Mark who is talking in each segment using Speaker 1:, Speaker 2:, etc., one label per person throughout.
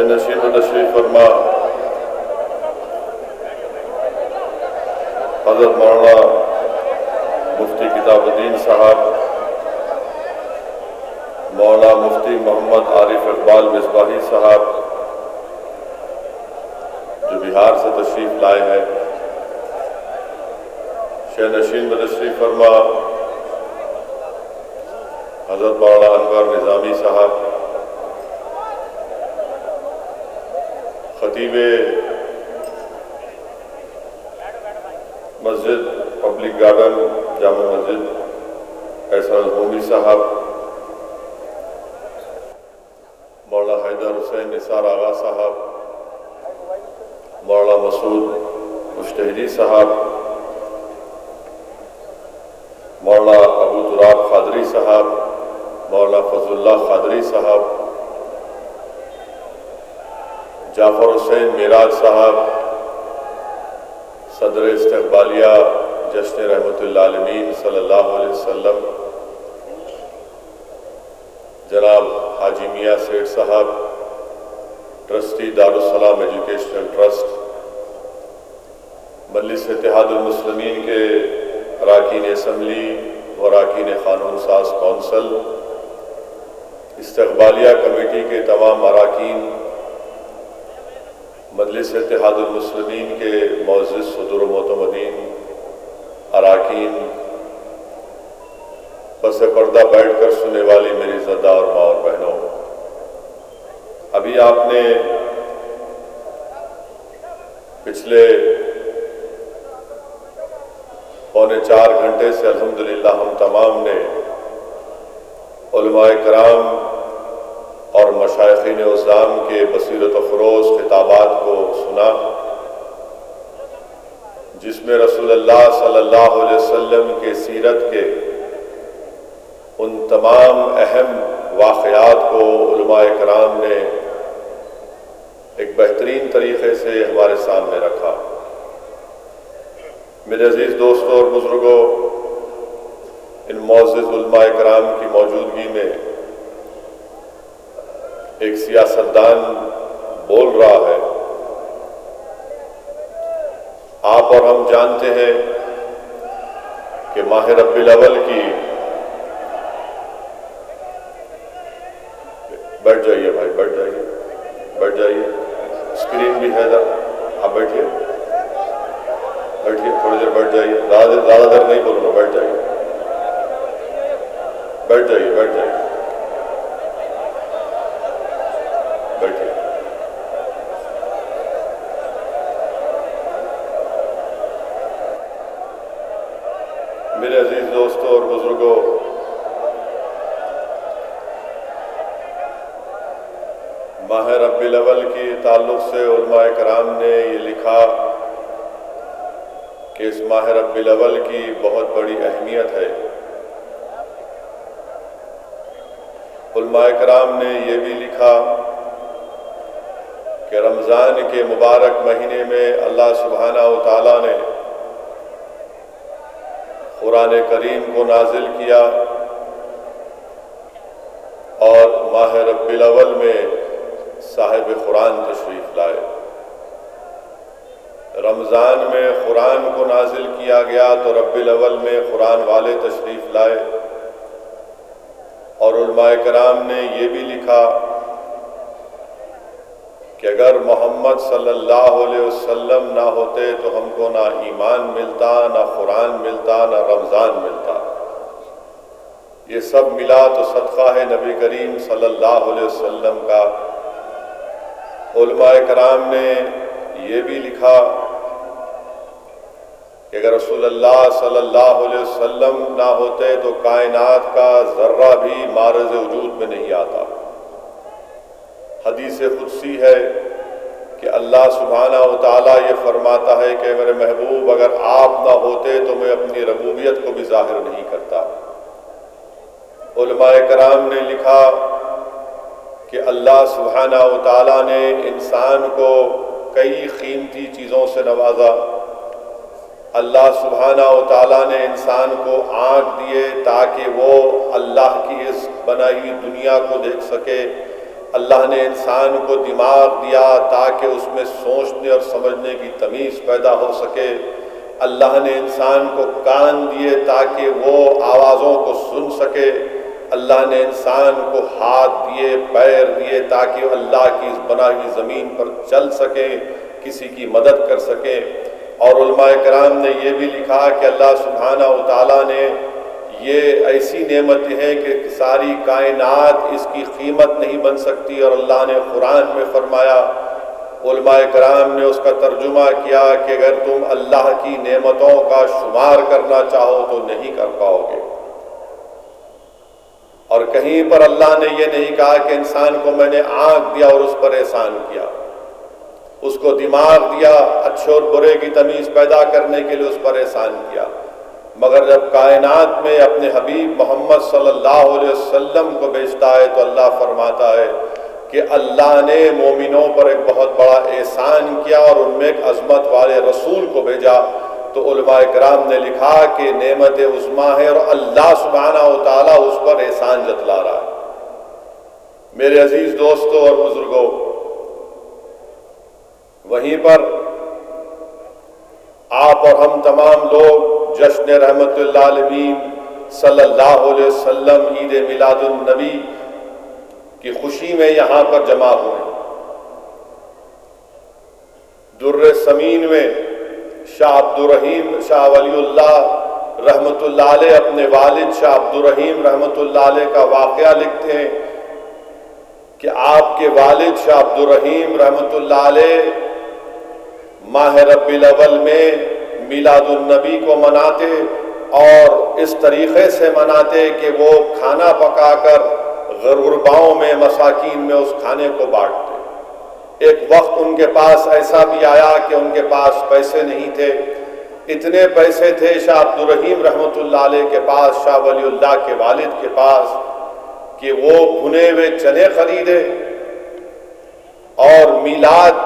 Speaker 1: نشین و تشریف فرما حضرت مولانا مفتی کتاب الدین صاحب، مولانا مفتی محمد عارف اقبال مصباحی صاحب جو بہار سے تشریف لائے ہیں، شہ نشین و تشریف فرما حضرت مولانا انور نظامی صاحب، خطیب مسجد پبلک گارڈن جامع مسجد احسان الحومی صاحب، مولانا حیدر حسین نثار آغا صاحب، مولانا مسعود مشتہری صاحب، مولانا ابو تراب قادری صاحب، مولانا فضل اللہ قادری صاحب، جعفر حسین معراج صاحب، صدر استقبالیہ جشن رحمت العالمین صلی اللہ علیہ وسلم، جناب حاجی میاں سیٹھ صاحب، ٹرسٹی دارالسلام ایجوکیشنل ٹرسٹ، مجلس اتحاد المسلمین کے اراکین اسمبلی و اراکین قانون ساز کونسل، استقبالیہ کمیٹی کے تمام اراکین، مجلس اتحاد المسلمین کے معزز صدور و معتمدین اراکین، پس پردہ بیٹھ کر سننے والی میری زدہ اور ماں اور بہنوں، ابھی آپ نے پچھلے پونے 4 گھنٹے سے الحمدللہ ہم تمام نے علماء کرام اور مشائخین اعظام کے بصیرت افروز خطابات کو سنا، جس میں رسول اللہ صلی اللہ علیہ وسلم کے سیرت کے ان تمام اہم واقعات کو علماء کرام نے ایک بہترین طریقے سے ہمارے سامنے رکھا۔ میرے عزیز دوستوں اور بزرگوں، ان معزز علماء کرام کی موجودگی میں ایک سیاستدان بول رہا ہے۔ آپ اور ہم جانتے ہیں کہ ماہ ربیع الاول کی، بیٹھ جائیے بھائی، بیٹھ جائیے، بیٹھ جائیے، اسکرین بھی ہے ادھر، آپ بیٹھیے، بیٹھیے، تھوڑی دیر بیٹھ جائیے، زیادہ دیر نہیں بولوں گا، بیٹھ جائیے، بیٹھ جائیے، بیٹھ جائیے، بیٹھیے۔ میرے عزیز دوستوں اور بزرگوں، ماہ ربیع الاول کی تعلق سے علماء کرام نے یہ لکھا کہ اس ماہ ربیع الاول کی بہت بڑی اہمیت ہے۔ علماء کرام نے یہ بھی لکھا کہ رمضان کے مبارک مہینے میں اللہ سبحانہ و تعالیٰ نے قرآن کریم کو نازل کیا، اور ماہ ربیع الاول میں صاحب قرآن تشریف لائے۔ رمضان میں قرآن کو نازل کیا گیا تو ربیع الاول میں قرآن والے تشریف لائے، اور علماء کرام نے یہ بھی لکھا کہ اگر محمد صلی اللہ علیہ وسلم نہ ہوتے تو ہم کو نہ ایمان ملتا، نہ قرآن ملتا، نہ رمضان ملتا۔ یہ سب ملا تو صدقہ ہے نبی کریم صلی اللہ علیہ وسلم کا۔ علماء کرام نے یہ بھی لکھا کہ اگر رسول اللہ صلی اللہ علیہ وسلم نہ ہوتے تو کائنات کا ذرہ بھی معرض وجود میں نہیں آتا۔ حدیث قدسی ہے کہ اللہ سبحانہ و تعالیٰ یہ فرماتا ہے کہ میرے محبوب اگر آپ نہ ہوتے تو میں اپنی ربوبیت کو بھی ظاہر نہیں کرتا۔ علماء کرام نے لکھا کہ اللہ سبحانہ و تعالیٰ نے انسان کو کئی قیمتی چیزوں سے نوازا۔ اللہ سبحانہ و تعالیٰ نے انسان کو آنکھ دیے تاکہ وہ اللہ کی اس بنائی دنیا کو دیکھ سکے، اللہ نے انسان کو دماغ دیا تاکہ اس میں سوچنے اور سمجھنے کی تمیز پیدا ہو سکے۔ اللہ نے انسان کو کان دیے تاکہ وہ آوازوں کو سن سکے۔ اللہ نے انسان کو ہاتھ دیے، پیر دیے تاکہ اللہ کی اس بنائی ہوئی زمین پر چل سکے، کسی کی مدد کر سکے۔ اور علماء کرام نے یہ بھی لکھا کہ اللہ سبحانہ و تعالیٰ نے یہ ایسی نعمتیں ہیں کہ ساری کائنات اس کی قیمت نہیں بن سکتی، اور اللہ نے قرآن میں فرمایا، علماء کرام نے اس کا ترجمہ کیا کہ اگر تم اللہ کی نعمتوں کا شمار کرنا چاہو تو نہیں کر پاؤ گے۔ اور کہیں پر اللہ نے یہ نہیں کہا کہ انسان کو میں نے آنکھ دیا اور اس پر احسان کیا، اس کو دماغ دیا اچھے اور برے کی تمیز پیدا کرنے کے لیے اس پر احسان کیا، مگر جب کائنات میں اپنے حبیب محمد صلی اللہ علیہ وسلم کو بھیجتا ہے تو اللہ فرماتا ہے کہ اللہ نے مومنوں پر ایک بہت بڑا احسان کیا اور ان میں ایک عظمت والے رسول کو بھیجا۔ تو علماء کرام نے لکھا کہ نعمت عظمیٰ ہے اور اللہ سبحانہ و تعالیٰ اس پر احسان جتلا رہا ہے۔ میرے عزیز دوستوں اور بزرگوں، وہیں پر آپ اور ہم تمام لوگ جشن رحمت اللہ عالمین صلی اللہ علیہ وسلم عید میلاد النبی کی خوشی میں یہاں پر جمع ہوئے۔ در سمین میں شاہ عبدالرحیم شاہ ولی اللہ رحمت اللہ علیہ اپنے والد شاہ عبدالرحیم رحمت اللہ علیہ کا واقعہ لکھتے ہیں کہ آپ کے والد شاہ عبدالرحیم رحمت اللہ علیہ ماہ ربیع الاول میں میلاد النبی کو مناتے اور اس طریقے سے مناتے کہ وہ کھانا پکا کر غرباؤں میں مساکین میں اس کھانے کو بانٹتے۔ ایک وقت ان کے پاس ایسا بھی آیا کہ ان کے پاس پیسے نہیں تھے، اتنے پیسے تھے شاہ عبدالرحیم رحمت اللہ علیہ کے پاس، شاہ ولی اللہ کے والد کے پاس، کہ وہ بھنے ہوئے چنے خریدے اور میلاد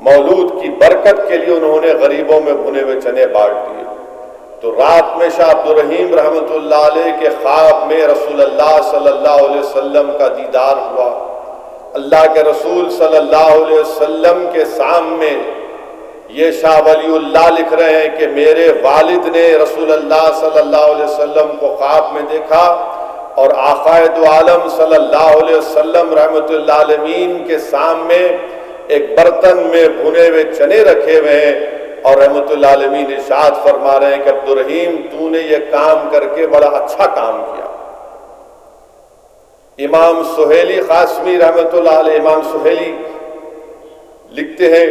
Speaker 1: مولود کی برکت کے لیے انہوں نے غریبوں میں بھنے ہوئے چنے بانٹ دیے۔ تو رات میں شاہ عبدالرحیم رحمت اللہ علیہ کے خواب میں رسول اللہ صلی اللہ علیہ وسلم کا دیدار ہوا۔ اللہ کے رسول صلی اللہ علیہ وسلم کے سامنے یہ شاہ ولی اللہ لکھ رہے ہیں کہ میرے والد نے رسول اللہ صلی اللہ علیہ وسلم کو خواب میں دیکھا اور آقا دو عالم صلی اللہ علیہ وسلم رحمت اللہ عالمین کے سامنے ایک برتن میں بھنے ہوئے چنے رکھے ہوئے ہیں، اور رحمت اللہ عالمین ارشاد فرما رہے ہیں کہ عبدالرحیم تو نے یہ کام کر کے بڑا اچھا کام کیا۔ امام سہیلی قاسمی رحمت اللہ علیہ، امام سہیلی لکھتے ہیں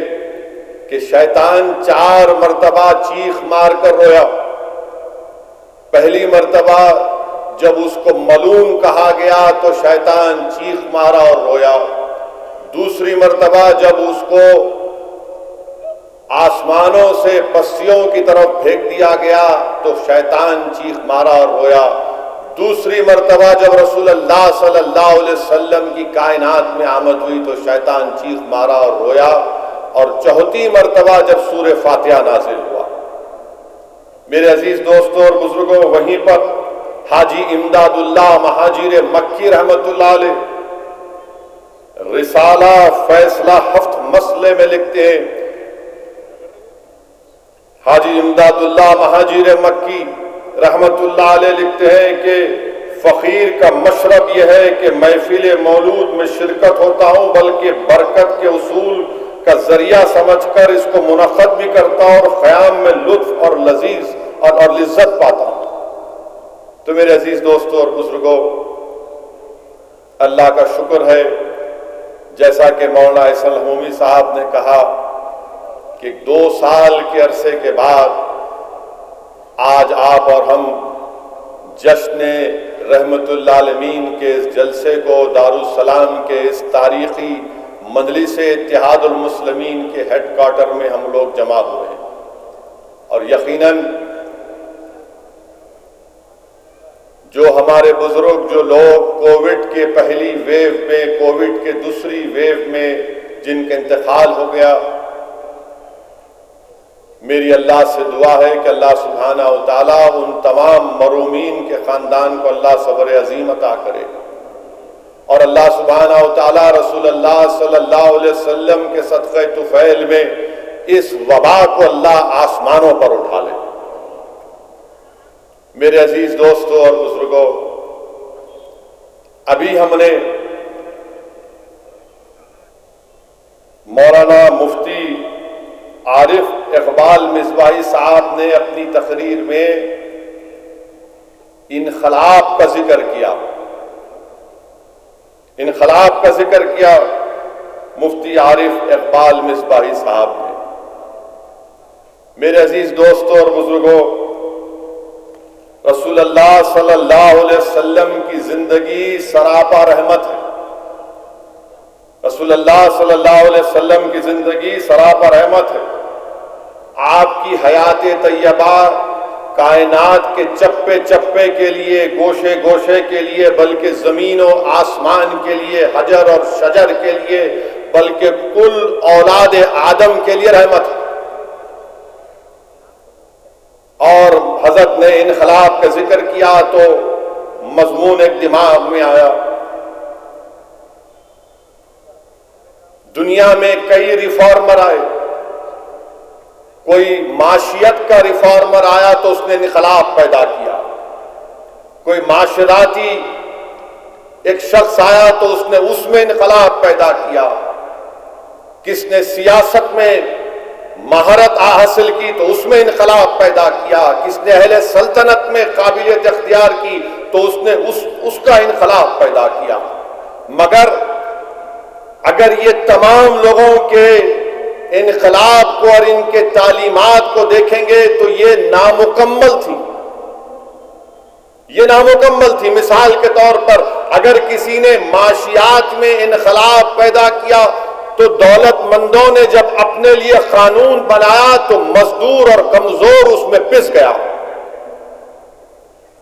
Speaker 1: کہ شیطان 4 مرتبہ چیخ مار کر رویا۔ پہلی مرتبہ جب اس کو ملعون کہا گیا تو شیطان چیخ مارا اور رویا۔ دوسری مرتبہ جب اس کو آسمانوں سے پسیوں کی طرف پھینک دیا گیا تو شیطان چیخ مارا اور رویا۔ دوسری مرتبہ جب رسول اللہ صلی اللہ علیہ وسلم کی کائنات میں آمد ہوئی تو شیطان چیخ مارا اور رویا۔ اور چوتھی مرتبہ جب سورہ فاتحہ نازل ہوا۔ میرے عزیز دوستوں اور بزرگوں، وہیں پر حاجی امداد اللہ مہاجر مکی رحمت اللہ علیہ رسالہ فیصلہ ہفت مسئلے میں لکھتے ہیں، حاجی امداد اللہ مہاجر مکی رحمت اللہ علیہ لکھتے ہیں کہ فقیر کا مشرب یہ ہے کہ محفل مولود میں شرکت ہوتا ہوں، بلکہ برکت کے اصول کا ذریعہ سمجھ کر اس کو منعقد بھی کرتا ہوں اور قیام میں لطف اور لذیذ اور لذت پاتا ہوں۔ تو میرے عزیز دوستوں اور بزرگوں، اللہ کا شکر ہے، جیسا کہ مولانا احسن الحمومی صاحب نے کہا کہ 2 سال کے عرصے کے بعد آج آپ اور ہم جشن رحمت اللہ عالمین کے اس جلسے کو دارالسلام کے اس تاریخی مجلس اتحاد المسلمین کے ہیڈ کوارٹر میں ہم لوگ جمع ہوئے ہیں، اور یقیناً جو ہمارے بزرگ جو لوگ کووڈ کے پہلی ویو میں، کووڈ کے دوسری ویو میں جن کا انتقال ہو گیا، میری اللہ سے دعا ہے کہ اللہ سبحانہ و تعالیٰ ان تمام مرومین کے خاندان کو اللہ صبر عظیم عطا کرے، اور اللہ سبحانہ و تعالیٰ رسول اللہ صلی اللہ علیہ وسلم کے صدقہ طفیل میں اس وبا کو اللہ آسمانوں پر اٹھا لے۔ میرے عزیز دوستوں اور بزرگوں، ابھی ہم نے مولانا مفتی عارف اقبال مصباحی صاحب نے اپنی تقریر میں انقلاب کا ذکر کیا، انقلاب کا ذکر کیا مفتی عارف اقبال مصباحی صاحب نے۔ میرے عزیز دوستوں اور بزرگوں، رسول اللہ صلی اللہ علیہ وسلم کی زندگی سراپا رحمت ہے، رسول اللہ صلی اللہ علیہ وسلم کی زندگی سراپا رحمت ہے۔ آپ کی حیات طیبہ کائنات کے چپے چپے کے لیے، گوشے گوشے کے لیے، بلکہ زمین و آسمان کے لیے، حجر اور شجر کے لیے، بلکہ کل اولاد آدم کے لیے رحمت ہے۔ اور حضرت نے انقلاب کا ذکر کیا تو مضمون ایک دماغ میں آیا، دنیا میں کئی ریفارمر آئے، کوئی معاشیت کا ریفارمر آیا تو اس نے انقلاب پیدا کیا، کوئی معاشراتی ایک شخص آیا تو اس نے اس میں انقلاب پیدا کیا، کس نے سیاست میں مہارت حاصل کی تو اس میں انقلاب پیدا کیا، کس نے اہل سلطنت میں قابلیت اختیار کی تو اس نے اس کا انقلاب پیدا کیا۔ مگر اگر یہ تمام لوگوں کے انقلاب کو اور ان کے تعلیمات کو دیکھیں گے تو یہ نامکمل تھی، یہ نامکمل تھی۔ مثال کے طور پر اگر کسی نے معاشیات میں انقلاب پیدا کیا تو دولت مندوں نے جب اپنے لیے قانون بنایا تو مزدور اور کمزور اس میں پس گیا،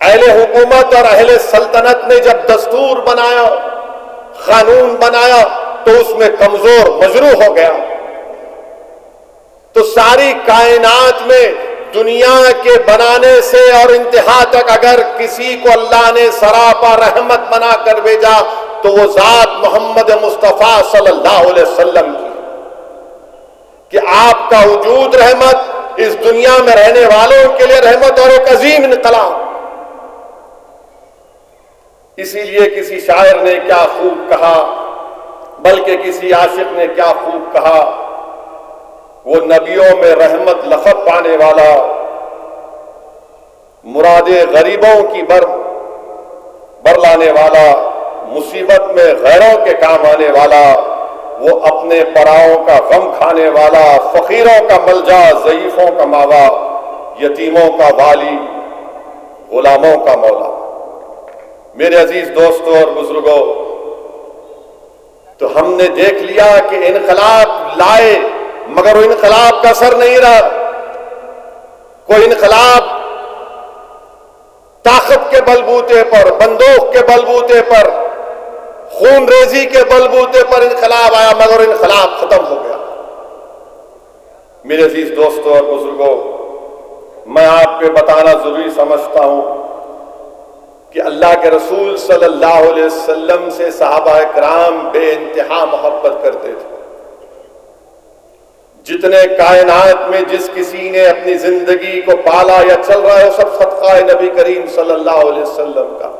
Speaker 1: اہل حکومت اور اہل سلطنت نے جب دستور بنایا، قانون بنایا تو اس میں کمزور مجروح ہو گیا۔ تو ساری کائنات میں دنیا کے بنانے سے اور انتہا تک اگر کسی کو اللہ نے سراپا رحمت بنا کر بھیجا تو وہ ذات محمد مصطفیٰ صلی اللہ علیہ وسلم کی، کہ آپ کا وجود رحمت، اس دنیا میں رہنے والوں کے لیے رحمت اور ایک عظیم انقلاب۔ اسی لیے کسی شاعر نے کیا خوب کہا، بلکہ کسی عاشق نے کیا خوب کہا، وہ نبیوں میں رحمت لقب پانے والا، مراد غریبوں کی بر لانے والا، مصیبت میں غیروں کے کام آنے والا، وہ اپنے پراؤں کا غم کھانے والا، فقیروں کا ملجا، ضعیفوں کا ماوا، یتیموں کا والی، غلاموں کا مولا۔ میرے عزیز دوستوں اور بزرگوں، تو ہم نے دیکھ لیا کہ انقلاب لائے مگر وہ انقلاب کا اثر نہیں رہا۔ کوئی انقلاب طاقت کے بلبوتے پر، بندوق کے بلبوتے پر، خون ریزی کے بلبوتے پر انقلاب آیا مگر انقلاب ختم ہو گیا۔ میرے عزیز دوستوں اور بزرگوں، میں آپ کو بتانا ضروری سمجھتا ہوں کہ اللہ کے رسول صلی اللہ علیہ وسلم سے صحابہ کرام بے انتہا محبت کرتے تھے۔ جتنے کائنات میں جس کسی نے اپنی زندگی کو پالا یا چل رہا ہے وہ سب صدقہ نبی کریم صلی اللہ علیہ وسلم کا۔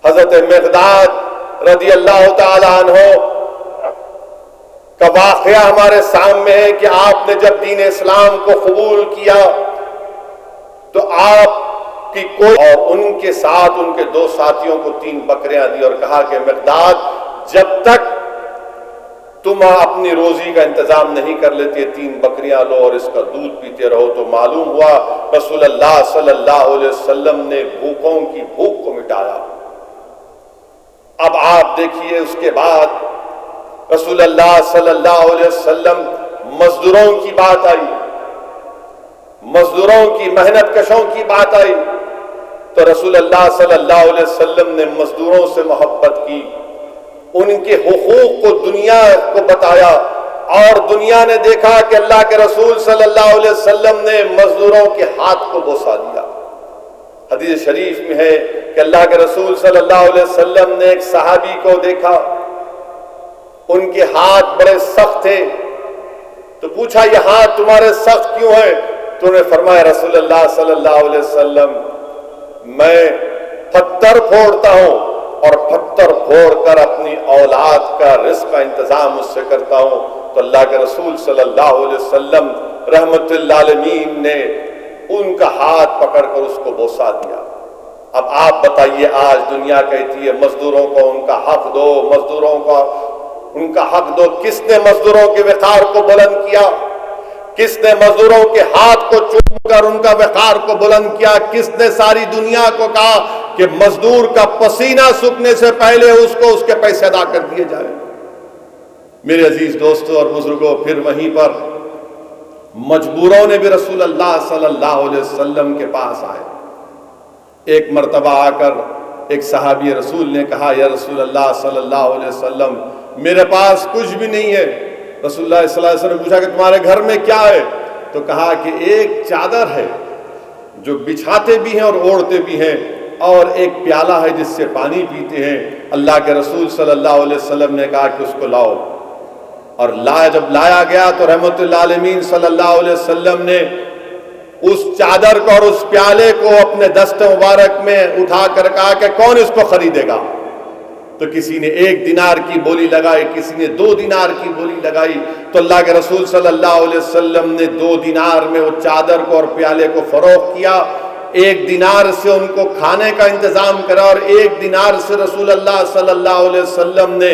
Speaker 1: حضرت مقداد رضی اللہ تعالی عنہ کا واقعہ ہمارے سامنے ہے کہ آپ نے جب دین اسلام کو قبول کیا تو آپ کی کوئی اور ان کے ساتھ ان کے دو ساتھیوں کو 3 بکریاں دی اور کہا کہ مقداد جب تک تم اپنی روزی کا انتظام نہیں کر لیتے 3 بکریاں لو اور اس کا دودھ پیتے رہو۔ تو معلوم ہوا رسول اللہ صلی اللہ علیہ وسلم نے بھوکوں کی بھوک کو مٹایا۔ اب آپ دیکھیے اس کے بعد رسول اللہ صلی اللہ علیہ وسلم مزدوروں کی بات آئی، مزدوروں کی محنت کشوں کی بات آئی تو رسول اللہ صلی اللہ علیہ وسلم نے مزدوروں سے محبت کی، ان کے حقوق کو دنیا کو بتایا اور دنیا نے دیکھا کہ اللہ کے رسول صلی اللہ علیہ وسلم نے مزدوروں کے ہاتھ کو بوسہ دیا۔ حدیث شریف میں ہے کہ اللہ کے رسول صلی اللہ علیہ وسلم نے ایک صحابی کو دیکھا، ان کے ہاتھ بڑے سخت تھے، تو پوچھا یہ ہاتھ تمہارے سخت کیوں ہیں؟ تو انہوں نے فرمایا رسول اللہ صلی اللہ علیہ وسلم میں پتھر پھوڑتا ہوں اور پتھر پھوڑ کر اپنی اولاد کا رزق کا انتظام اس سے کرتا ہوں۔ تو اللہ کے رسول صلی اللہ علیہ وسلم رحمت اللہ عالمین نے ان کا ہاتھ پکڑ کر اس کو بوسہ دیا۔ اب آپ بتائیے، آج دنیا کہتی ہے مزدوروں کو ان کا حق دو، مزدوروں کو ان کا حق دو، کس نے مزدوروں کے وقار کو بلند کیا؟ کس نے مزدوروں کے ہاتھ کو چوم کر ان کا وقار کو بلند کیا؟ کس نے ساری دنیا کو کہا کہ مزدور کا پسینہ سوکھنے سے پہلے اس کو اس کے پیسے ادا کر دیے جائیں؟ میرے عزیز دوستوں اور بزرگوں، پھر وہیں پر مجبوروں نے بھی رسول اللہ صلی اللہ علیہ وسلم کے پاس آئے۔ ایک مرتبہ آ کر ایک صحابی رسول نے کہا یا رسول اللہ صلی اللہ علیہ وسلم میرے پاس کچھ بھی نہیں ہے۔ رسول اللہ صلی اللہ علیہ وسلم نے پوچھا کہ تمہارے گھر میں کیا ہے؟ تو کہا کہ ایک چادر ہے جو بچھاتے بھی ہیں اور اوڑھتے بھی ہیں، اور ایک پیالہ ہے جس سے پانی پیتے ہیں۔ اللہ کے رسول صلی اللہ علیہ وسلم نے کہا کہ اس کو لاؤ، اور جب لایا گیا تو رحمت اللہ عالمین صلی اللہ علیہ وسلم نے اس چادر کو اور اس پیالے کو اپنے دست مبارک میں اٹھا کر کہا کہ کون اس کو خریدے گا؟ تو کسی نے 1 دینار کی بولی لگائی، کسی نے 2 دینار کی بولی لگائی۔ تو اللہ کے رسول صلی اللہ علیہ وسلم نے 2 دینار میں وہ چادر کو اور پیالے کو فروخت کیا۔ 1 دینار سے ان کو کھانے کا انتظام کرا، اور 1 دینار سے رسول اللہ صلی اللہ علیہ وسلم نے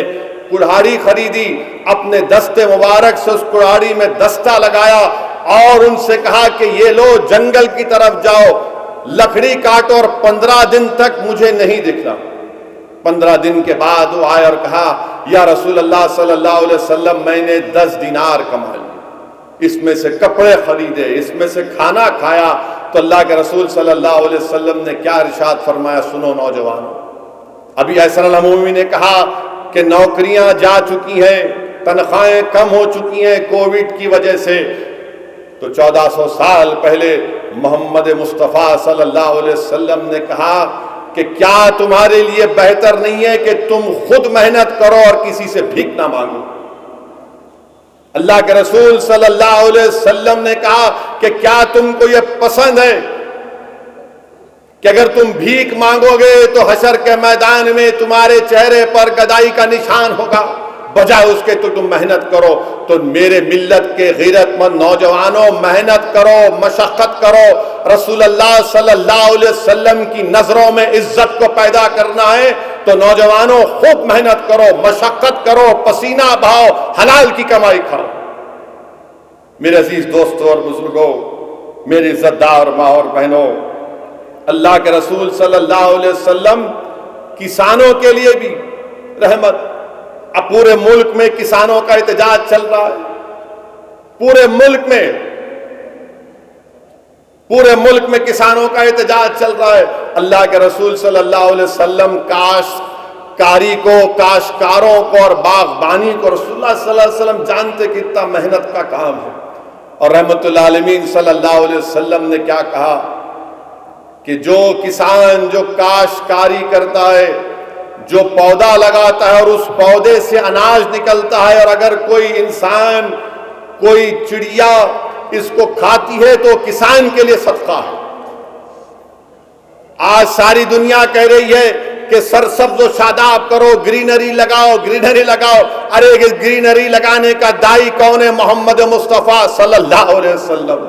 Speaker 1: کڑھاڑی خریدی، اپنے دست مبارک سے اس کڑھاڑی میں دستہ لگایا اور ان سے کہا کہ یہ لو جنگل کی طرف جاؤ، لکڑی کاٹو اور 15 دن تک مجھے نہیں دکھنا۔ 15 دن کے بعد وہ آئے اور کہا یا رسول اللہ صلی اللہ علیہ وسلم میں نے 10 دینار کما لی، اس میں سے کپڑے خریدے، اس میں سے کھانا کھایا۔ تو اللہ کے رسول صلی اللہ علیہ وسلم نے کیا ارشاد فرمایا؟ سنو نوجوانوں، ابھی ایسر المومنی نے کہا کہ نوکریاں جا چکی ہیں، تنخواہیں کم ہو چکی ہیں کووڈ کی وجہ سے، تو 1400 سال پہلے محمد مصطفیٰ صلی اللہ علیہ وسلم نے کہا کہ کیا تمہارے لیے بہتر نہیں ہے کہ تم خود محنت کرو اور کسی سے بھیک نہ مانگو؟ اللہ کے رسول صلی اللہ علیہ وسلم نے کہا کہ کیا تم کو یہ پسند ہے کہ اگر تم بھیک مانگو گے تو حشر کے میدان میں تمہارے چہرے پر گدائی کا نشان ہوگا، بجائے اس کے تو تم محنت کرو؟ تو میرے ملت کے غیرت مند نوجوانوں، محنت کرو، مشقت کرو۔ رسول اللہ صلی اللہ علیہ وسلم کی نظروں میں عزت کو پیدا کرنا ہے تو نوجوانوں خوب محنت کرو، مشقت کرو، پسینہ بہاؤ، حلال کی کمائی کھاؤ۔ میرے عزیز دوستوں اور بزرگوں، میری عزت دار ماں اور بہنوں، اللہ کے رسول صلی اللہ علیہ وسلم کسانوں کے لیے بھی رحمت۔ اب پورے ملک میں کسانوں کا احتجاج چل رہا ہے، پورے ملک میں کسانوں کا احتجاج چل رہا ہے۔ اللہ کے رسول صلی اللہ علیہ وسلم کاشتکاری کو، کاشتکاروں کو اور باغبانی کو رسول اللہ صلی اللہ علیہ وسلم جانتے کہ اتنا محنت کا کام ہے، اور رحمت اللہ عالمین صلی اللہ علیہ وسلم نے کیا کہا کہ جو کسان جو کاشتکاری کرتا ہے، جو پودا لگاتا ہے اور اس پودے سے اناج نکلتا ہے، اور اگر کوئی انسان، کوئی چڑیا اس کو کھاتی ہے تو کسان کے لیے صدقہ ہے۔ آج ساری دنیا کہہ رہی ہے کہ سرسبز و شاداب کرو، گرینری لگاؤ، گرینری لگاؤ۔ ارے گرینری لگانے کا دائی کون ہے؟ محمد مصطفیٰ صلی اللہ علیہ وسلم۔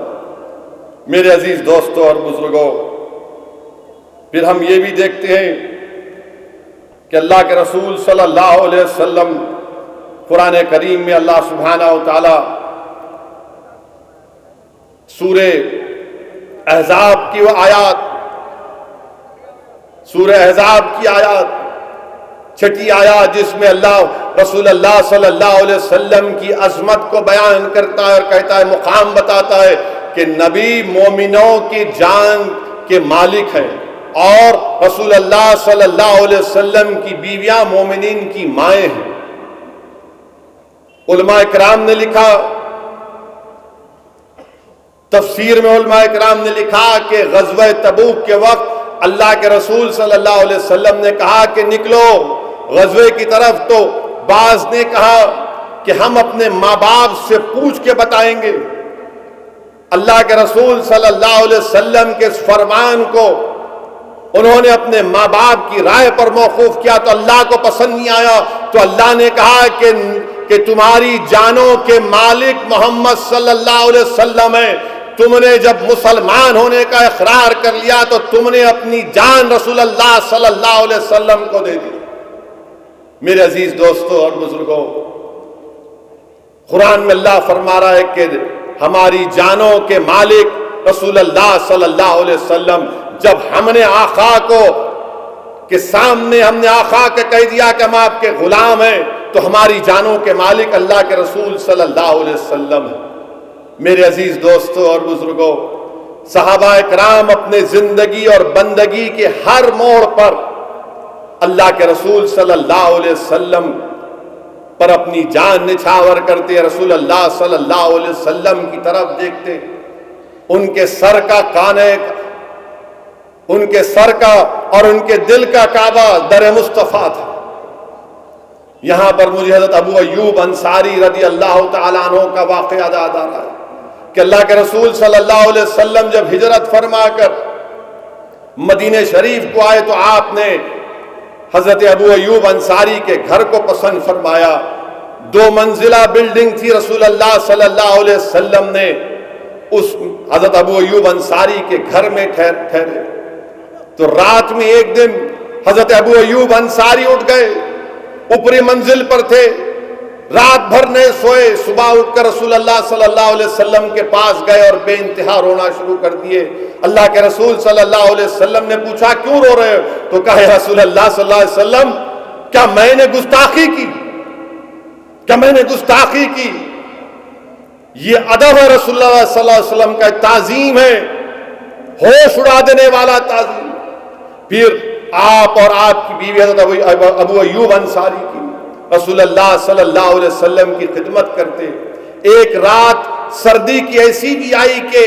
Speaker 1: میرے عزیز دوستوں اور بزرگوں، پھر ہم یہ بھی دیکھتے ہیں کہ اللہ کے رسول صلی اللہ علیہ وسلم قرآن کریم میں اللہ سبحانہ و تعالی سورہ احزاب کی وہ آیات، سورہ احزاب کی آیات، چھٹی آیات، جس میں اللہ رسول اللہ صلی اللہ علیہ وسلم کی عظمت کو بیان کرتا ہے اور کہتا ہے، مقام بتاتا ہے کہ نبی مومنوں کی جان کے مالک ہیں، اور رسول اللہ صلی اللہ علیہ وسلم کی بیویاں مومنین کی مائیں ہیں۔ علماء کرام نے لکھا، تفسیر میں علماء کرام نے لکھا کہ غزوہ تبوک کے وقت اللہ کے رسول صلی اللہ علیہ وسلم نے کہا کہ نکلو غزوے کی طرف، تو بعض نے کہا کہ ہم اپنے ماں باپ سے پوچھ کے بتائیں گے۔ اللہ کے رسول صلی اللہ علیہ وسلم کے اس فرمان کو انہوں نے اپنے ماں باپ کی رائے پر موقوف کیا تو اللہ کو پسند نہیں آیا، تو اللہ نے کہا کہ تمہاری جانوں کے مالک محمد صلی اللہ علیہ وسلم ہیں، تم نے جب مسلمان ہونے کا اقرار کر لیا تو تم نے اپنی جان رسول اللہ صلی اللہ علیہ وسلم کو دے دی۔ میرے عزیز دوستوں اور بزرگوں، قرآن میں اللہ فرما رہا ہے کہ ہماری جانوں کے مالک رسول اللہ صلی اللہ علیہ وسلم، جب ہم نے آقا کو کے سامنے ہم نے آقا کے کہہ دیا کہ ہم آپ کے غلام ہیں، تو ہماری جانوں کے مالک اللہ کے رسول صلی اللہ علیہ وسلم ہیں۔ میرے عزیز دوستوں اور بزرگوں، صحابہ کرام اپنے زندگی اور بندگی کے ہر موڑ پر اللہ کے رسول صلی اللہ علیہ وسلم پر اپنی جان نچھاور کرتے، رسول اللہ صلی اللہ علیہ وسلم کی طرف دیکھتے، ان کے سر کا کانے، ان کے سر کا اور ان کے دل کا کعبہ در مصطفیٰ تھا۔ یہاں پر مجھے حضرت ابو ایوب انصاری رضی اللہ تعالیٰ عنہ کا واقعہ یاد آ رہا ہے کہ اللہ کے رسول صلی اللہ علیہ وسلم جب ہجرت فرما کر مدینہ شریف کو آئے تو آپ نے حضرت ابو ایوب انصاری کے گھر کو پسند فرمایا۔ 2 منزلہ بلڈنگ تھی، رسول اللہ صلی اللہ علیہ وسلم نے اس حضرت ابو ایوب انصاری کے گھر میں ٹھہرے تو رات میں ایک دن حضرت ابو ایوب انصاری اٹھ گئے، اوپری منزل پر تھے، رات بھر نہیں سوئے، صبح اٹھ کر رسول اللہ صلی اللہ علیہ وسلم کے پاس گئے اور بے انتہا رونا شروع کر دیے۔ اللہ کے رسول صلی اللہ علیہ وسلم نے پوچھا کیوں رو رہے ہو؟ تو کہا یا رسول اللہ صلی اللہ علیہ وسلم، کیا میں نے گستاخی کی؟ کیا میں نے گستاخی کی؟ یہ ادب ہے رسول اللہ صلی اللہ علیہ وسلم کا، تعظیم ہے، ہوش اڑا دینے والا تعظیم۔ پھر آپ اور آپ کی بیوی حضرت ابو ایوب انصاری کی رسول اللہ صلی اللہ علیہ وسلم کی خدمت کرتے۔ ایک رات سردی کی ایسی بھی آئی کہ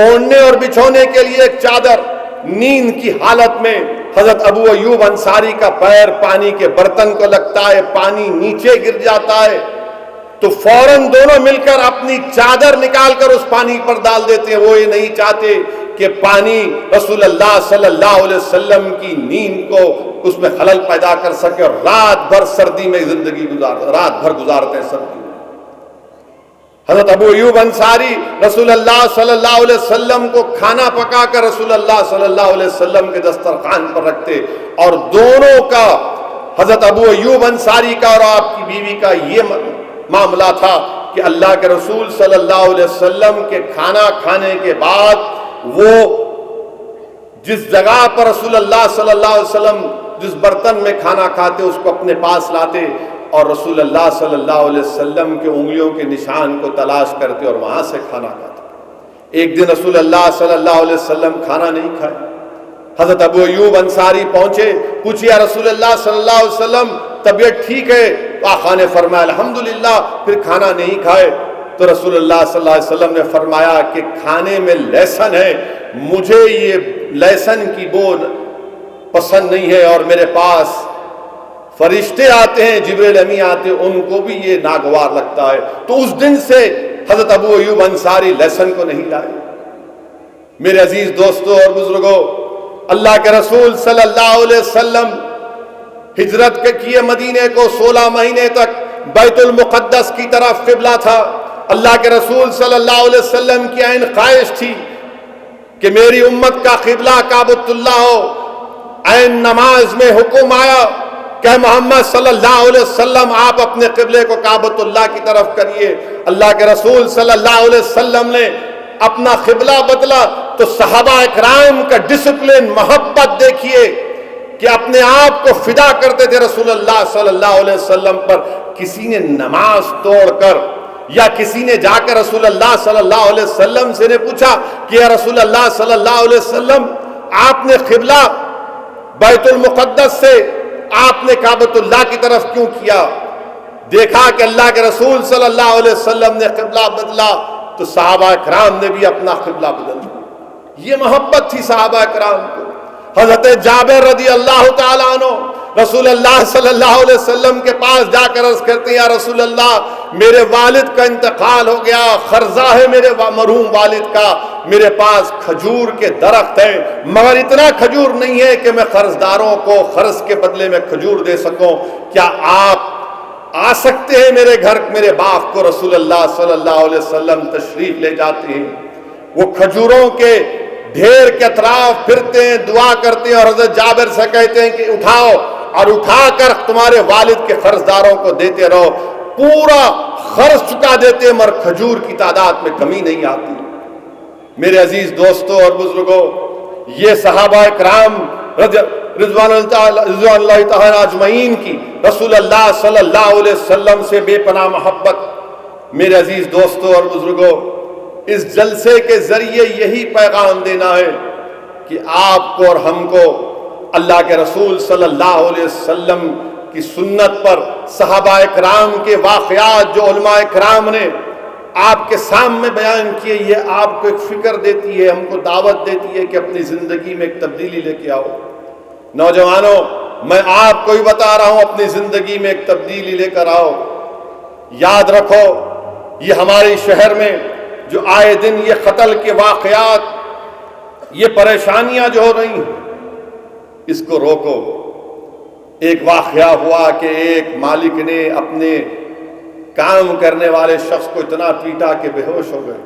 Speaker 1: اوڑھنے اور بچھونے کے لیے ایک چادر، نیند کی حالت میں حضرت ابو ایوب انصاری کا پیر پانی کے برتن کو لگتا ہے، پانی نیچے گر جاتا ہے تو فوراً دونوں مل کر اپنی چادر نکال کر اس پانی پر ڈال دیتے ہیں۔ وہ یہ نہیں چاہتے کہ پانی رسول اللہ صلی اللہ علیہ وسلم کی نیند کو اس میں خلل پیدا کر سکے، اور رات بھر سردی میں زندگی رات بھر گزارتے ہیں سردی میں۔ حضرت ابو ایوب انصاری رسول اللہ صلی اللہ علیہ وسلم کو کھانا پکا کر رسول اللہ صلی اللہ علیہ وسلم کے دسترخوان پر رکھتے، اور دونوں کا حضرت ابو ایوب انصاری کا اور آپ کی بیوی کا یہ معاملہ تھا کہ اللہ کے رسول صلی اللہ علیہ وسلم کے کھانا کھانے کے بعد وہ جس جگہ پر رسول اللہ صلی اللہ علیہ وسلم جس برتن میں کھانا کھاتے اس کو اپنے پاس لاتے اور رسول اللہ صلی اللہ علیہ وسلم کے انگلیوں کے نشان کو تلاش کرتے اور وہاں سے کھانا کھاتے۔ ایک دن رسول اللہ صلی اللہ علیہ وسلم کھانا نہیں کھائے، حضرت ابو ایوب انصاری پہنچے، پوچھے رسول اللہ صلی اللہ علیہ وسلم طبیعت ٹھیک ہے؟ تو آقا نے فرمایا الحمدللہ، پھر کھانا نہیں کھائے۔ تو رسول اللہ صلی اللہ علیہ وسلم نے فرمایا کہ کھانے میں لہسن ہے، مجھے یہ لہسن کی بو پسند نہیں ہے، اور میرے پاس فرشتے آتے ہیں، جبریل امین آتے ہیں، ان کو بھی یہ ناگوار لگتا ہے۔ تو اس دن سے حضرت ابو ایوب انصاری لہسن کو نہیں لائے۔ میرے عزیز دوستوں اور بزرگوں، اللہ کے رسول صلی اللہ علیہ وسلم ہجرت کے کیے مدینے کو 16 مہینے تک بیت المقدس کی طرف قبلہ تھا۔ اللہ کے رسول صلی اللہ علیہ وسلم کی عین خواہش تھی کہ میری امت کا قبلہ کعبۃ اللہ ہو۔ عین نماز میں حکم آیا کہ محمد صلی اللہ علیہ وسلم آپ اپنے قبلے کو کعبۃ اللہ کی طرف کریے۔ اللہ کے رسول صلی اللہ علیہ وسلم نے اپنا قبلہ بدلا تو صحابہ اکرام کا ڈسپلن، محبت دیکھیے کہ اپنے آپ کو فدا کرتے تھے رسول اللہ صلی اللہ علیہ وسلم پر۔ کسی نے نماز توڑ کر یا کسی نے جا کر رسول اللہ صلی اللہ علیہ وسلم سے نے پوچھا کہ یا رسول اللہ صلی اللہ علیہ وسلم آپ نے قبلہ بیت المقدس سے آپ نے کعبۃ اللہ کی طرف کیوں کیا؟ دیکھا کہ اللہ کے رسول صلی اللہ علیہ وسلم نے قبلہ بدلا تو صحابہ کرام نے بھی اپنا قبلہ بدل دیا۔ یہ محبت تھی صحابہ کرام کو۔ حضرت جابر رضی اللہ تعالیٰ عنہ رسول اللہ صلی اللہ علیہ وسلم کے پاس جا کر عرض کرتے ہیں یا رسول اللہ میرے والد کا انتقال ہو گیا، قرضہ ہے میرے مرحوم والد کا، میرے پاس کھجور کے درخت ہیں مگر اتنا کھجور نہیں ہے کہ میں قرض داروں کو قرض کے بدلے میں کھجور دے سکوں، کیا آپ آ سکتے ہیں میرے گھر میرے باغ کو؟ رسول اللہ صلی اللہ علیہ وسلم تشریف لے جاتے ہیں، وہ کھجوروں کے ڈھیر کے اطراف پھرتے ہیں، دعا کرتے ہیں اور حضرت جابر سے کہتے ہیں کہ اٹھاؤ اور اٹھا کر تمہارے والد کے قرض داروں کو دیتے رہو، پورا قرض چکا دیتے مگر کھجور کی تعداد میں کمی نہیں آتی۔ میرے عزیز دوستوں اور بزرگوں، یہ صحابہ کرام رضوان اللہ تعالی اجمعین کی رسول اللہ صلی اللہ علیہ وسلم سے بے پناہ محبت۔ میرے عزیز دوستوں اور بزرگوں، اس جلسے کے ذریعے یہی پیغام دینا ہے کہ آپ کو اور ہم کو اللہ کے رسول صلی اللہ علیہ وسلم کی سنت پر صحابہ کرام کے واقعات جو علماء کرام نے آپ کے سامنے بیان کیے، یہ آپ کو ایک فکر دیتی ہے، ہم کو دعوت دیتی ہے کہ اپنی زندگی میں ایک تبدیلی لے کے آؤ۔ نوجوانوں، میں آپ کو ہی بتا رہا ہوں اپنی زندگی میں ایک تبدیلی لے کر آؤ۔ یاد رکھو یہ ہمارے شہر میں جو آئے دن یہ قتل کے واقعات، یہ پریشانیاں جو ہو رہی ہیں، اس کو روکو۔ ایک واقعہ ہوا کہ ایک مالک نے اپنے کام کرنے والے شخص کو اتنا پیٹا کہ بے ہوش ہو گئے۔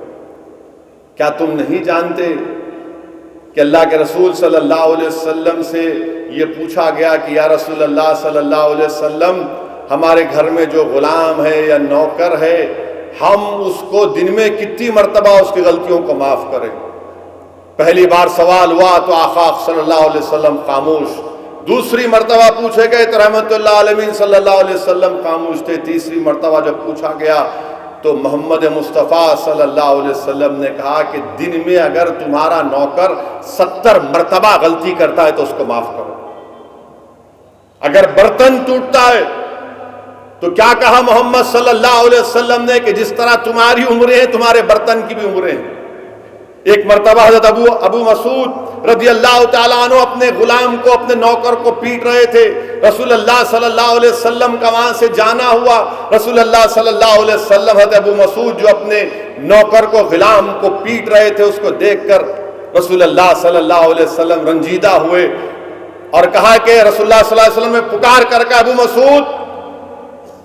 Speaker 1: کیا تم نہیں جانتے کہ اللہ کے رسول صلی اللہ علیہ وسلم سے یہ پوچھا گیا کہ یا رسول اللہ صلی اللہ علیہ وسلم، ہمارے گھر میں جو غلام ہے یا نوکر ہے، ہم اس کو دن میں کتنی مرتبہ اس کی غلطیوں کو معاف کریں؟ پہلی بار سوال ہوا تو آقا صلی اللہ علیہ وسلم خاموش، دوسری مرتبہ پوچھے گئے تو رحمت اللہ علیہ صلی اللہ علیہ وسلم خاموش تھے، تیسری مرتبہ جب پوچھا گیا تو محمد مصطفیٰ صلی اللہ علیہ وسلم نے کہا کہ دن میں اگر تمہارا نوکر 70 مرتبہ غلطی کرتا ہے تو اس کو معاف کرو۔ اگر برتن ٹوٹتا ہے تو کیا کہا محمد صلی اللہ علیہ وسلم نے کہ جس طرح تمہاری عمریں ہیں تمہارے برتن کی بھی عمریں ہیں۔ ایک مرتبہ حضرت ابو مسعود رضی اللہ تعالیٰ عنہ اپنے غلام کو اپنے نوکر کو پیٹ رہے تھے، رسول اللہ صلی اللہ علیہ وسلم کا وہاں سے جانا ہوا، رسول اللہ صلی اللہ علیہ وسلم حضرت ابو مسعود جو اپنے نوکر کو غلام کو پیٹ رہے تھے اس کو دیکھ کر رسول اللہ صلی اللہ علیہ وسلم رنجیدہ ہوئے اور کہا کہ رسول اللہ صلی اللہ علیہ وسلم نے پکار کر کے ابو مسعود،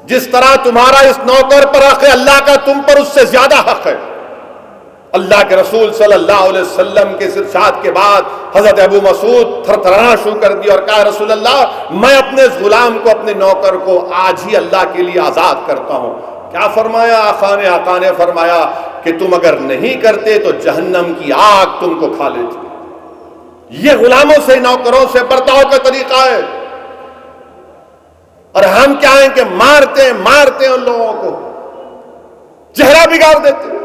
Speaker 1: جس طرح تمہارا اس نوکر پر حق ہے اللہ کا تم پر اس سے زیادہ حق ہے۔ اللہ کے رسول صلی اللہ علیہ وسلم کے ارشاد کے بعد حضرت ابو مسعود تھرتھرانا شروع کر دیا اور کہا رسول اللہ میں اپنے اس غلام کو اپنے نوکر کو آج ہی اللہ کے لیے آزاد کرتا ہوں۔ کیا فرمایا آقا نے فرمایا کہ تم اگر نہیں کرتے تو جہنم کی آگ تم کو کھا لیتی۔ یہ غلاموں سے نوکروں سے برتاؤ کا طریقہ ہے، اور ہم کیا ہیں کہ مارتے ہیں ان لوگوں کو، چہرہ بگاڑ دیتے ہیں۔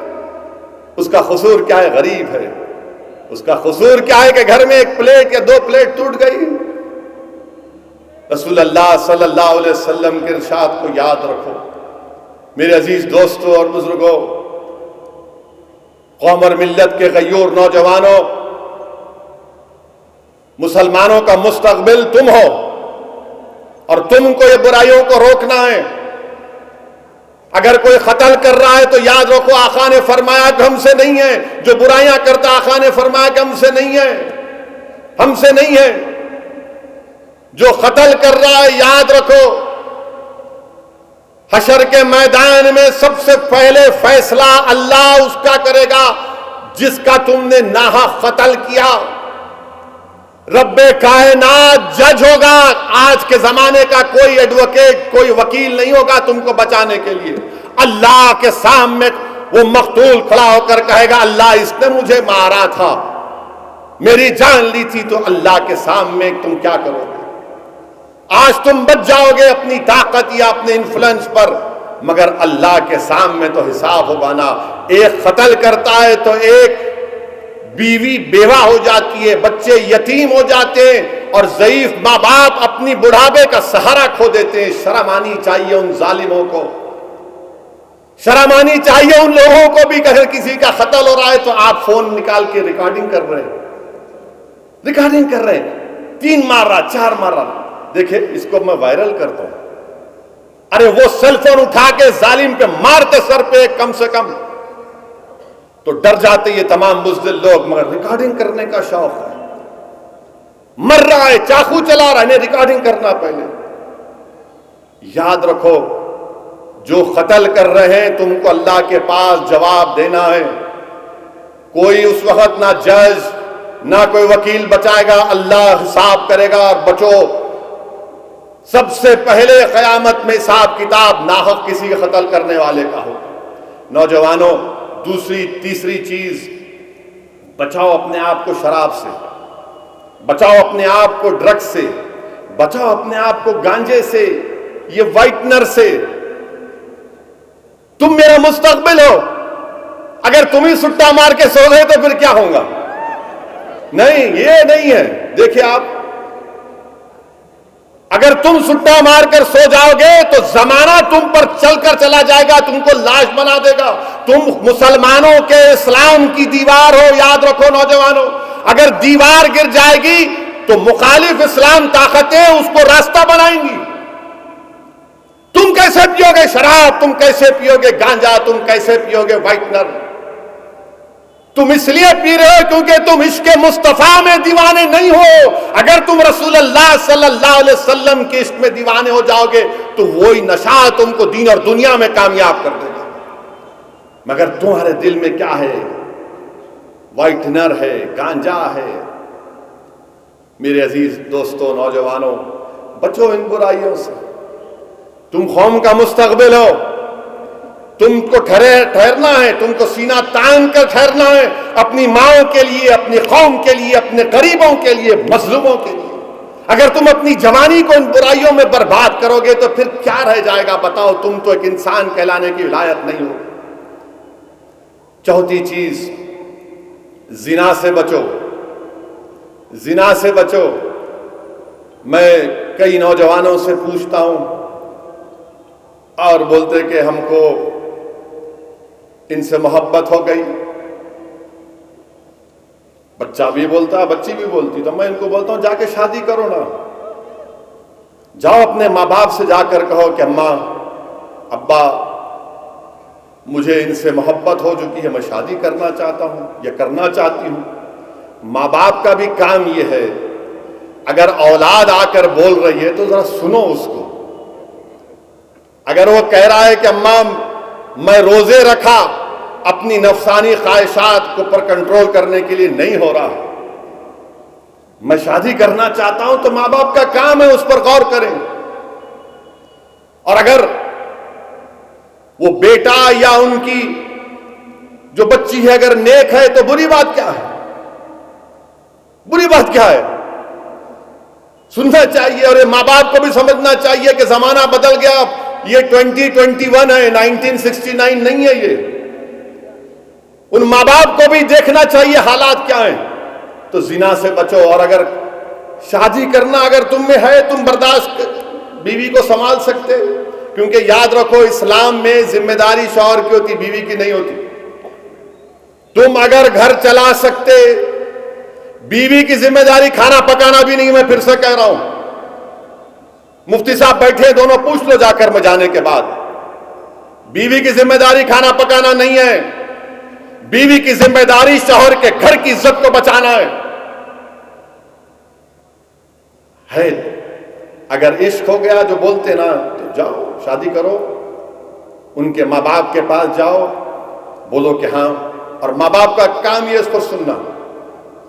Speaker 1: اس کا قصور کیا ہے؟ غریب ہے۔ اس کا قصور کیا ہے کہ گھر میں ایک پلیٹ یا 2 پلیٹ ٹوٹ گئی؟ رسول اللہ صلی اللہ علیہ وسلم کے ارشاد کو یاد رکھو۔ میرے عزیز دوستوں اور بزرگوں، قوم اور ملت کے غیور نوجوانوں، مسلمانوں کا مستقبل تم ہو اور تم کو یہ برائیوں کو روکنا ہے۔ اگر کوئی قتل کر رہا ہے تو یاد رکھو آقا نے فرمایا کہ ہم سے نہیں ہے، جو برائیاں کرتا آقا نے فرمایا کہ ہم سے نہیں ہے، ہم سے نہیں ہے۔ جو قتل کر رہا ہے یاد رکھو حشر کے میدان میں سب سے پہلے فیصلہ اللہ اس کا کرے گا جس کا تم نے ناحق قتل کیا۔ رب کائنات جج ہوگا۔ آج کے زمانے کا کوئی ایڈوکیٹ کوئی وکیل نہیں ہوگا تم کو بچانے کے لیے۔ اللہ کے سامنے وہ مقتول کھڑا ہو کر کہے گا اللہ اس نے مجھے مارا تھا، میری جان لی تھی، تو اللہ کے سامنے تم کیا کرو گے؟ آج تم بچ جاؤ گے اپنی طاقت یا اپنے انفلوئنس پر، مگر اللہ کے سامنے تو حساب ہوگا نا۔ ایک قتل کرتا ہے تو ایک بیوی بیوہ ہو جاتی ہے، بچے یتیم ہو جاتے ہیں، اور ضعیف ماں باپ اپنی بڑھاپے کا سہارا کھو دیتے ہیں۔ شرم آنی چاہیے ان ظالموں کو، شرم آنی چاہیے ان لوگوں کو بھی کہ اگر کسی کا قتل ہو رہا ہے تو آپ فون نکال کے ریکارڈنگ کر رہے ہیں۔ 3 مار رہا 4 مار رہا. دیکھیں اس کو میں وائرل کرتا ہوں. ارے وہ سیل فون اٹھا کے ظالم پہ مارتے سر پہ کم سے کم تو ڈر جاتے یہ تمام بزدل لوگ, مگر ریکارڈنگ کرنے کا شوق ہے. مر رہا ہے, چاقو چلا رہا ہے, انہیں ریکارڈنگ کرنا پہلے. یاد رکھو جو قتل کر رہے ہیں تم کو اللہ کے پاس جواب دینا ہے. کوئی اس وقت نہ جج نہ کوئی وکیل بچائے گا, اللہ حساب کرے گا. اور بچو, سب سے پہلے قیامت میں حساب کتاب ناحق کسی کے قتل کرنے والے کا ہو. نوجوانوں, دوسری تیسری چیز, بچاؤ اپنے آپ کو شراب سے, بچاؤ اپنے آپ کو ڈرگ سے, بچاؤ اپنے آپ کو گانجے سے, یہ وائٹنر سے. تم میرا مستقبل ہو, اگر تم ہی سٹا مار کے سو گئے تو پھر کیا ہوگا؟ نہیں, یہ نہیں ہے. دیکھیں آپ, اگر تم سٹا مار کر سو جاؤ گے تو زمانہ تم پر چل کر چلا جائے گا, تم کو لاش بنا دے گا. تم مسلمانوں کے اسلام کی دیوار ہو. یاد رکھو نوجوانوں, اگر دیوار گر جائے گی تو مخالف اسلام طاقتیں اس کو راستہ بنائیں گی. تم کیسے پیو گے شراب, تم کیسے پیو گے گانجا, تم کیسے پیو گے وائٹنر؟ تم اس لیے پی رہے ہو کیونکہ تم عشق مصطفیٰ میں دیوانے نہیں ہو. اگر تم رسول اللہ صلی اللہ علیہ وسلم کے عشق میں دیوانے ہو جاؤ گے تو وہی نشہ تم کو دین اور دنیا میں کامیاب کر دے گا. مگر تمہارے دل میں کیا ہے؟ وائٹنر ہے, گانجا ہے. میرے عزیز دوستوں, نوجوانوں, بچو ان برائیوں سے. تم قوم کا مستقبل ہو, تم کو ٹھہرنا ہے, تم کو سینہ تان کر ٹھہرنا ہے اپنی ماؤں کے لیے, اپنی قوم کے لیے, اپنے غریبوں کے لیے, مظلوموں کے لیے. اگر تم اپنی جوانی کو ان برائیوں میں برباد کرو گے تو پھر کیا رہ جائے گا؟ بتاؤ, تم تو ایک انسان کہلانے کی لائق نہیں ہو. چوتھی چیز, زنا سے بچو, زنا سے بچو. میں کئی نوجوانوں سے پوچھتا ہوں اور بولتے کہ ہم کو ان سے محبت ہو گئی. بچہ بھی بولتا, بچی بھی بولتی. تو میں ان کو بولتا ہوں جا کے شادی کرو نا. جاؤ اپنے ماں باپ سے جا کر کہو کہ اماں ابا مجھے ان سے محبت ہو چکی ہے, میں شادی کرنا چاہتا ہوں یا کرنا چاہتی ہوں. ماں باپ کا بھی کام یہ ہے, اگر اولاد آ کر بول رہی ہے تو ذرا سنو اس کو. اگر وہ کہہ رہا ہے کہ اماں میں روزے رکھا, اپنی نفسانی خواہشات کو پر کنٹرول کرنے کے لیے نہیں ہو رہا, میں شادی کرنا چاہتا ہوں, تو ماں باپ کا کام ہے اس پر غور کریں. اور اگر وہ بیٹا یا ان کی جو بچی ہے اگر نیک ہے تو بری بات کیا ہے؟ بری بات کیا ہے؟ سننا چاہیے. اور یہ ماں باپ کو بھی سمجھنا چاہیے کہ زمانہ بدل گیا, یہ 2021 ہے, 1969 نہیں ہے. یہ ان ماں باپ کو بھی دیکھنا چاہیے حالات کیا ہیں. تو زنا سے بچو. اور اگر شادی کرنا اگر تم میں ہے, تم برداشت بیوی کو سنبھال سکتے, کیونکہ یاد رکھو اسلام میں ذمہ داری شوہر کی ہوتی, بیوی کی نہیں ہوتی. تم اگر گھر چلا سکتے, بیوی کی ذمہ داری کھانا پکانا بھی نہیں. میں پھر سے کہہ رہا ہوں, مفتی صاحب بیٹھے, دونوں پوچھ لو جا کر میں جانے کے بعد. بیوی کی ذمہ داری کھانا پکانا نہیں ہے, بیوی کی ذمہ داری شوہر کے گھر کی عزت کو بچانا ہے. اگر عشق ہو گیا جو بولتے نا, تو جاؤ شادی کرو, ان کے ماں باپ کے پاس جاؤ, بولو کہ ہاں. اور ماں باپ کا کام یہ اس کو سننا.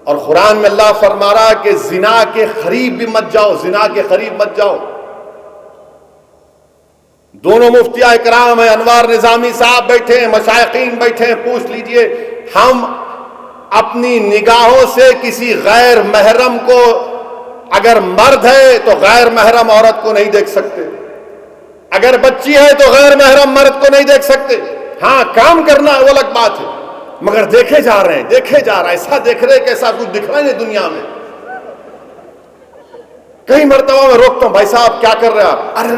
Speaker 1: اور قرآن میں اللہ فرما رہا کہ زنا کے قریب بھی مت جاؤ, زنا کے قریب مت جاؤ. دونوں مفتیاء اکرام ہیں, انوار نظامی صاحب بیٹھے ہیں, مشائخین بیٹھے ہیں, پوچھ لیجئے ہم اپنی نگاہوں سے کسی غیر محرم کو, اگر مرد ہے تو غیر محرم عورت کو نہیں دیکھ سکتے, اگر بچی ہے تو غیر محرم مرد کو نہیں دیکھ سکتے. ہاں کام کرنا وہ الگ بات ہے, مگر دیکھے جا رہے ہیں, دیکھے جا رہا ہے, ایسا دیکھ رہے کہ ایسا کچھ دکھ رہا ہے دنیا میں. کئی مرتبہ میں روکتا ہوں, بھائی صاحب کیا کر رہے ہیں آپ؟ ارے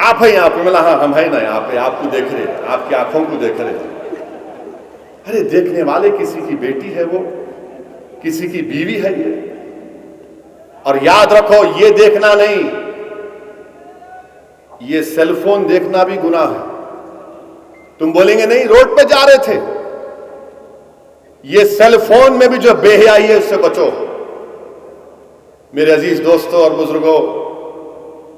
Speaker 1: آپ ہیں یہاں پہ؟ ملا ہاں ہم ہیں نا یہاں پہ, آپ کو دیکھ رہے, آپ کی آنکھوں کو دیکھ رہے. ارے دیکھنے والے کسی کی بیٹی ہے, وہ کسی کی بیوی ہے. یہ اور یاد رکھو یہ دیکھنا نہیں، یہ سیل فون دیکھنا بھی گناہ ہے۔ تم بولیں گے نہیں روڈ پہ جا رہے تھے، یہ سیل فون میں بھی جو بے حیائی ہے اس سے بچو۔ میرے عزیز دوستوں اور بزرگوں،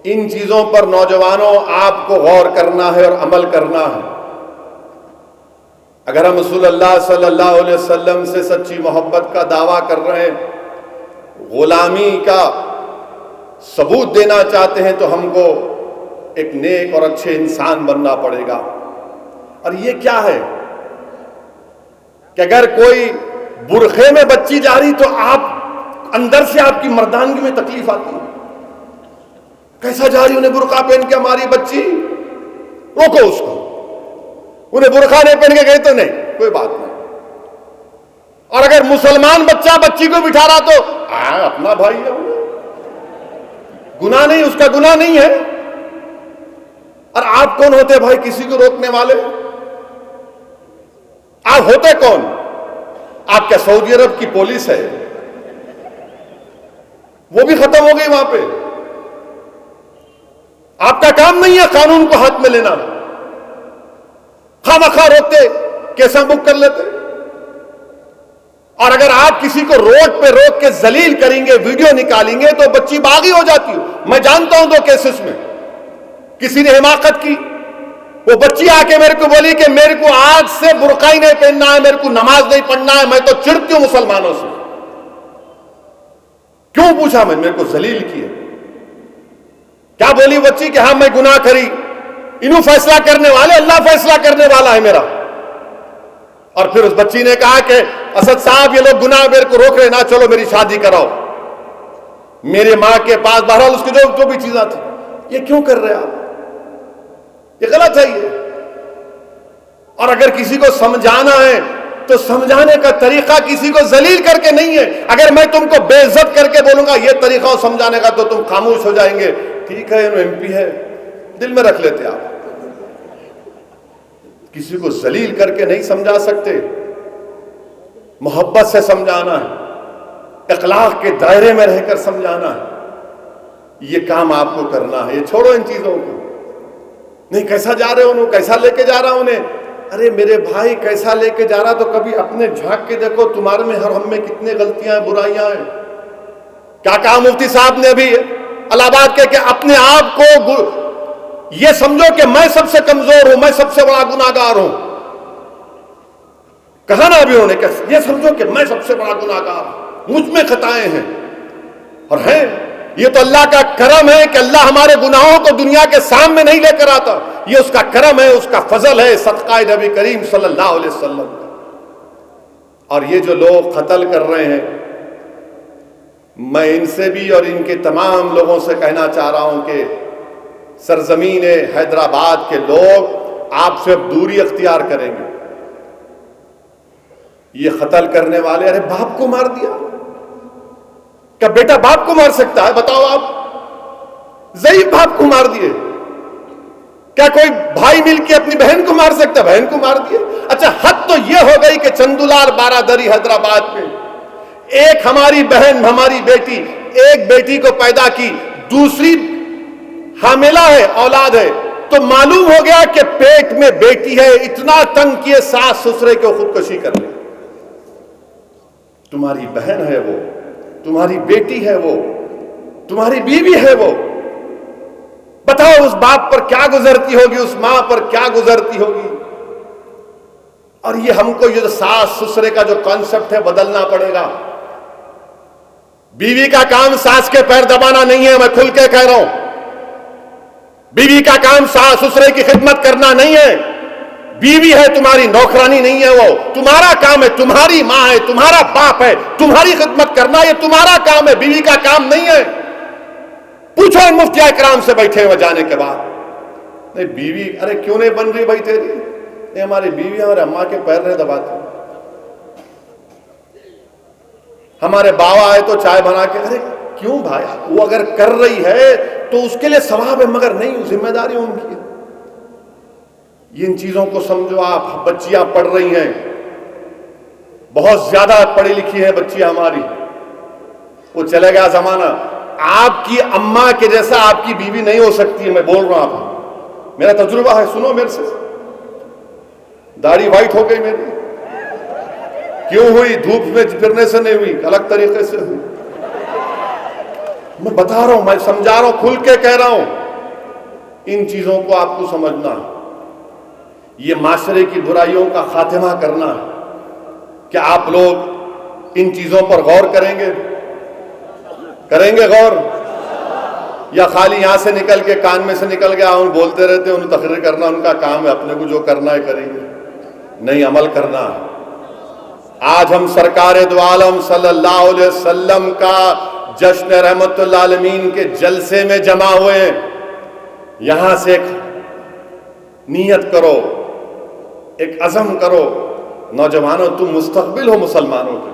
Speaker 1: ان چیزوں پر نوجوانوں آپ کو غور کرنا ہے اور عمل کرنا ہے۔ اگر ہم رسول اللہ صلی اللہ علیہ وسلم سے سچی محبت کا دعویٰ کر رہے ہیں، غلامی کا ثبوت دینا چاہتے ہیں، تو ہم کو ایک نیک اور اچھے انسان بننا پڑے گا۔ اور یہ کیا ہے کہ اگر کوئی برقعے میں بچی جا رہی تو آپ اندر سے آپ کی مردانگی میں تکلیف آتی ہے، کیسا جا رہی، انہیں برقع پہن کے ہماری بچی، روکو اس کو، انہیں برقع نہیں پہن کے گئے تو نہیں، کوئی بات نہیں۔ اور اگر مسلمان بچہ بچی کو بٹھا رہا تو اپنا بھائی ہے، گناہ نہیں، اس کا گناہ نہیں ہے۔ اور آپ کون ہوتے بھائی کسی کو روکنے والے؟ آپ ہوتے کون؟ آپ کیا سعودی عرب کی پولیس ہے؟ وہ بھی ختم ہو گئی وہاں پہ۔ آپ کا کام نہیں ہے قانون کو ہاتھ میں لینا، خواہ مخواہ روکتے، کیسا بک کر لیتے۔ اور اگر آپ کسی کو روڈ پہ روک کے ذلیل کریں گے، ویڈیو نکالیں گے تو بچی باغی ہو جاتی ہے۔ میں جانتا ہوں 2 کیسز میں کسی نے حماقت کی، وہ بچی آ کے میرے کو بولی کہ میرے کو آج سے برقع ہی نہیں پہننا ہے، میرے کو نماز نہیں پڑھنا ہے، میں تو چڑھتی ہوں مسلمانوں سے۔ کیوں پوچھا میں؟ میرے کو ذلیل کیا۔ کیا بولی بچی کہ ہاں میں گناہ کری، انہوں فیصلہ کرنے والے، اللہ فیصلہ کرنے والا ہے میرا۔ اور پھر اس بچی نے کہا کہ اسد صاحب یہ لوگ گناہ میرے کو روک رہے، نہ چلو میری شادی کراؤ۔ میرے ماں کے پاس بہرحال اس کی جو بھی چیزاں تھی۔ یہ کیوں کر رہے آپ؟ یہ غلط ہے یہ۔ اور اگر کسی کو سمجھانا ہے تو سمجھانے کا طریقہ کسی کو ذلیل کر کے نہیں ہے۔ اگر میں تم کو بے عزت کر کے بولوں گا یہ طریقہ ہو سمجھانے کا تو تم خاموش ہو جائیں گے، ٹھیک ہے انہوں ایم پی ہے، دل میں رکھ لیتے آپ۔ کسی کو ذلیل کر کے نہیں سمجھا سکتے، محبت سے سمجھانا ہے، اخلاق کے دائرے میں رہ کر سمجھانا ہے۔ یہ کام آپ کو کرنا ہے۔ یہ چھوڑو ان چیزوں کو، نہیں کیسا جا رہے انہوں، کیسا لے کے جا رہا انہیں۔ ارے میرے بھائی کیسا لے کے جا رہا تو کبھی اپنے جھانک کے دیکھو، تمہارے میں ہم میں کتنے غلطیاں ہیں، برائیاں ہیں۔ کیا کہا مفتی صاحب نے ابھی الہ آباد کے کہ اپنے آپ کو یہ سمجھو کہ میں سب سے کمزور ہوں، میں سب سے بڑا گناہگار ہوں۔ کہا نا ابھی انہوں نے کہ یہ سمجھو کہ میں سب سے بڑا گناہگار ہوں، مجھ میں خطائیں ہیں اور ہیں۔ یہ تو اللہ کا کرم ہے کہ اللہ ہمارے گناہوں کو دنیا کے سامنے نہیں لے کر آتا، یہ اس کا کرم ہے، اس کا فضل ہے، صدقہ نبی کریم صلی اللہ علیہ وسلم کا۔ اور یہ جو لوگ قتل کر رہے ہیں، میں ان سے بھی اور ان کے تمام لوگوں سے کہنا چاہ رہا ہوں کہ سرزمین حیدرآباد کے لوگ آپ سے اب دوری اختیار کریں گے۔ یہ قتل کرنے والے، ارے باپ کو مار دیا، کیا بیٹا باپ کو مار سکتا ہے؟ بتاؤ آپ، ضعیف باپ کو مار دیے۔ کیا کوئی بھائی مل کے اپنی بہن کو مار سکتا ہے؟ بہن کو مار دیے۔ اچھا حد تو یہ ہو گئی کہ چندولار بارادری حیدرآباد میں ایک ہماری بہن، ہماری بیٹی، ایک بیٹی کو پیدا کی، دوسری حاملہ ہے، اولاد ہے، تو معلوم ہو گیا کہ پیٹ میں بیٹی ہے، اتنا تنگ کیے ساس سسرے کو خودکشی کر لی۔ تمہاری بہن ہے وہ، تمہاری بیٹی ہے وہ، تمہاری بیوی ہے وہ، بتاؤ اس باپ پر کیا گزرتی ہوگی، اس ماں پر کیا گزرتی ہوگی۔ اور یہ ہم کو یہ ساس سسرے کا جو کانسیپٹ ہے بدلنا پڑے گا۔ بیوی کا کام ساس کے پیر دبانا نہیں ہے، میں کھل کے کہہ رہا ہوں۔ بیوی کا کام ساس سسرے کی خدمت کرنا نہیں ہے۔ بیوی ہے تمہاری، نوکرانی نہیں ہے وہ، تمہارا کام ہے، تمہاری ماں ہے، تمہارا باپ ہے، تمہاری خدمت کرنا یہ تمہارا کام ہے، بیوی کا کام نہیں ہے۔ پوچھو ان مفتیاء کرام سے بیٹھے ہوئے جانے کے بعد، نہیں بیوی، ارے کیوں نہیں بن رہی بھائی تیری؟ نہیں ہماری بیوی ہمارے اماں کے پیر نہیں دباتی، ہمارے باوا آئے تو چائے بنا کے، ارے کیوں بھائی؟ وہ اگر کر رہی ہے تو اس کے لیے ثواب ہے، مگر نہیں، ذمہ داری ان کی۔ ان چیزوں کو سمجھو آپ۔ بچیاں پڑھ رہی ہیں، بہت زیادہ پڑھی لکھی ہیں بچیاں ہماری، وہ چلے گیا زمانہ آپ کی اماں کے جیسا آپ کی بیوی نہیں ہو سکتی ہے. میں بول رہا ہوں آپ کو، میرا تجربہ ہے، سنو میرے سے. داڑھی وائٹ ہو گئی میری، کیوں ہوئی؟ دھوپ میں پھرنے سے نہیں ہوئی، الگ طریقے سے ہوئی. میں بتا رہا ہوں، میں سمجھا رہا ہوں، کھل کے کہہ رہا ہوں. ان چیزوں کو آپ کو سمجھنا ہے. یہ معاشرے کی برائیوں کا خاتمہ کرنا ہے. کیا آپ لوگ ان چیزوں پر غور کریں گے؟ کریں گے غور؟ یا خالی یہاں سے نکل کے کان میں سے نکل گیا ہوں بولتے رہتے ہیں؟ انہیں تقریر کرنا ان کا کام ہے، اپنے کو جو کرنا ہے کریں گے. نہیں، عمل کرنا ہے. آج ہم سرکار دو عالم صلی اللہ علیہ وسلم کا جشن رحمت للعالمین کے جلسے میں جمع ہوئے ہیں. یہاں سے ایک نیت کرو، ایک عزم کرو. نوجوانوں، تم مستقبل ہو مسلمانوں کے،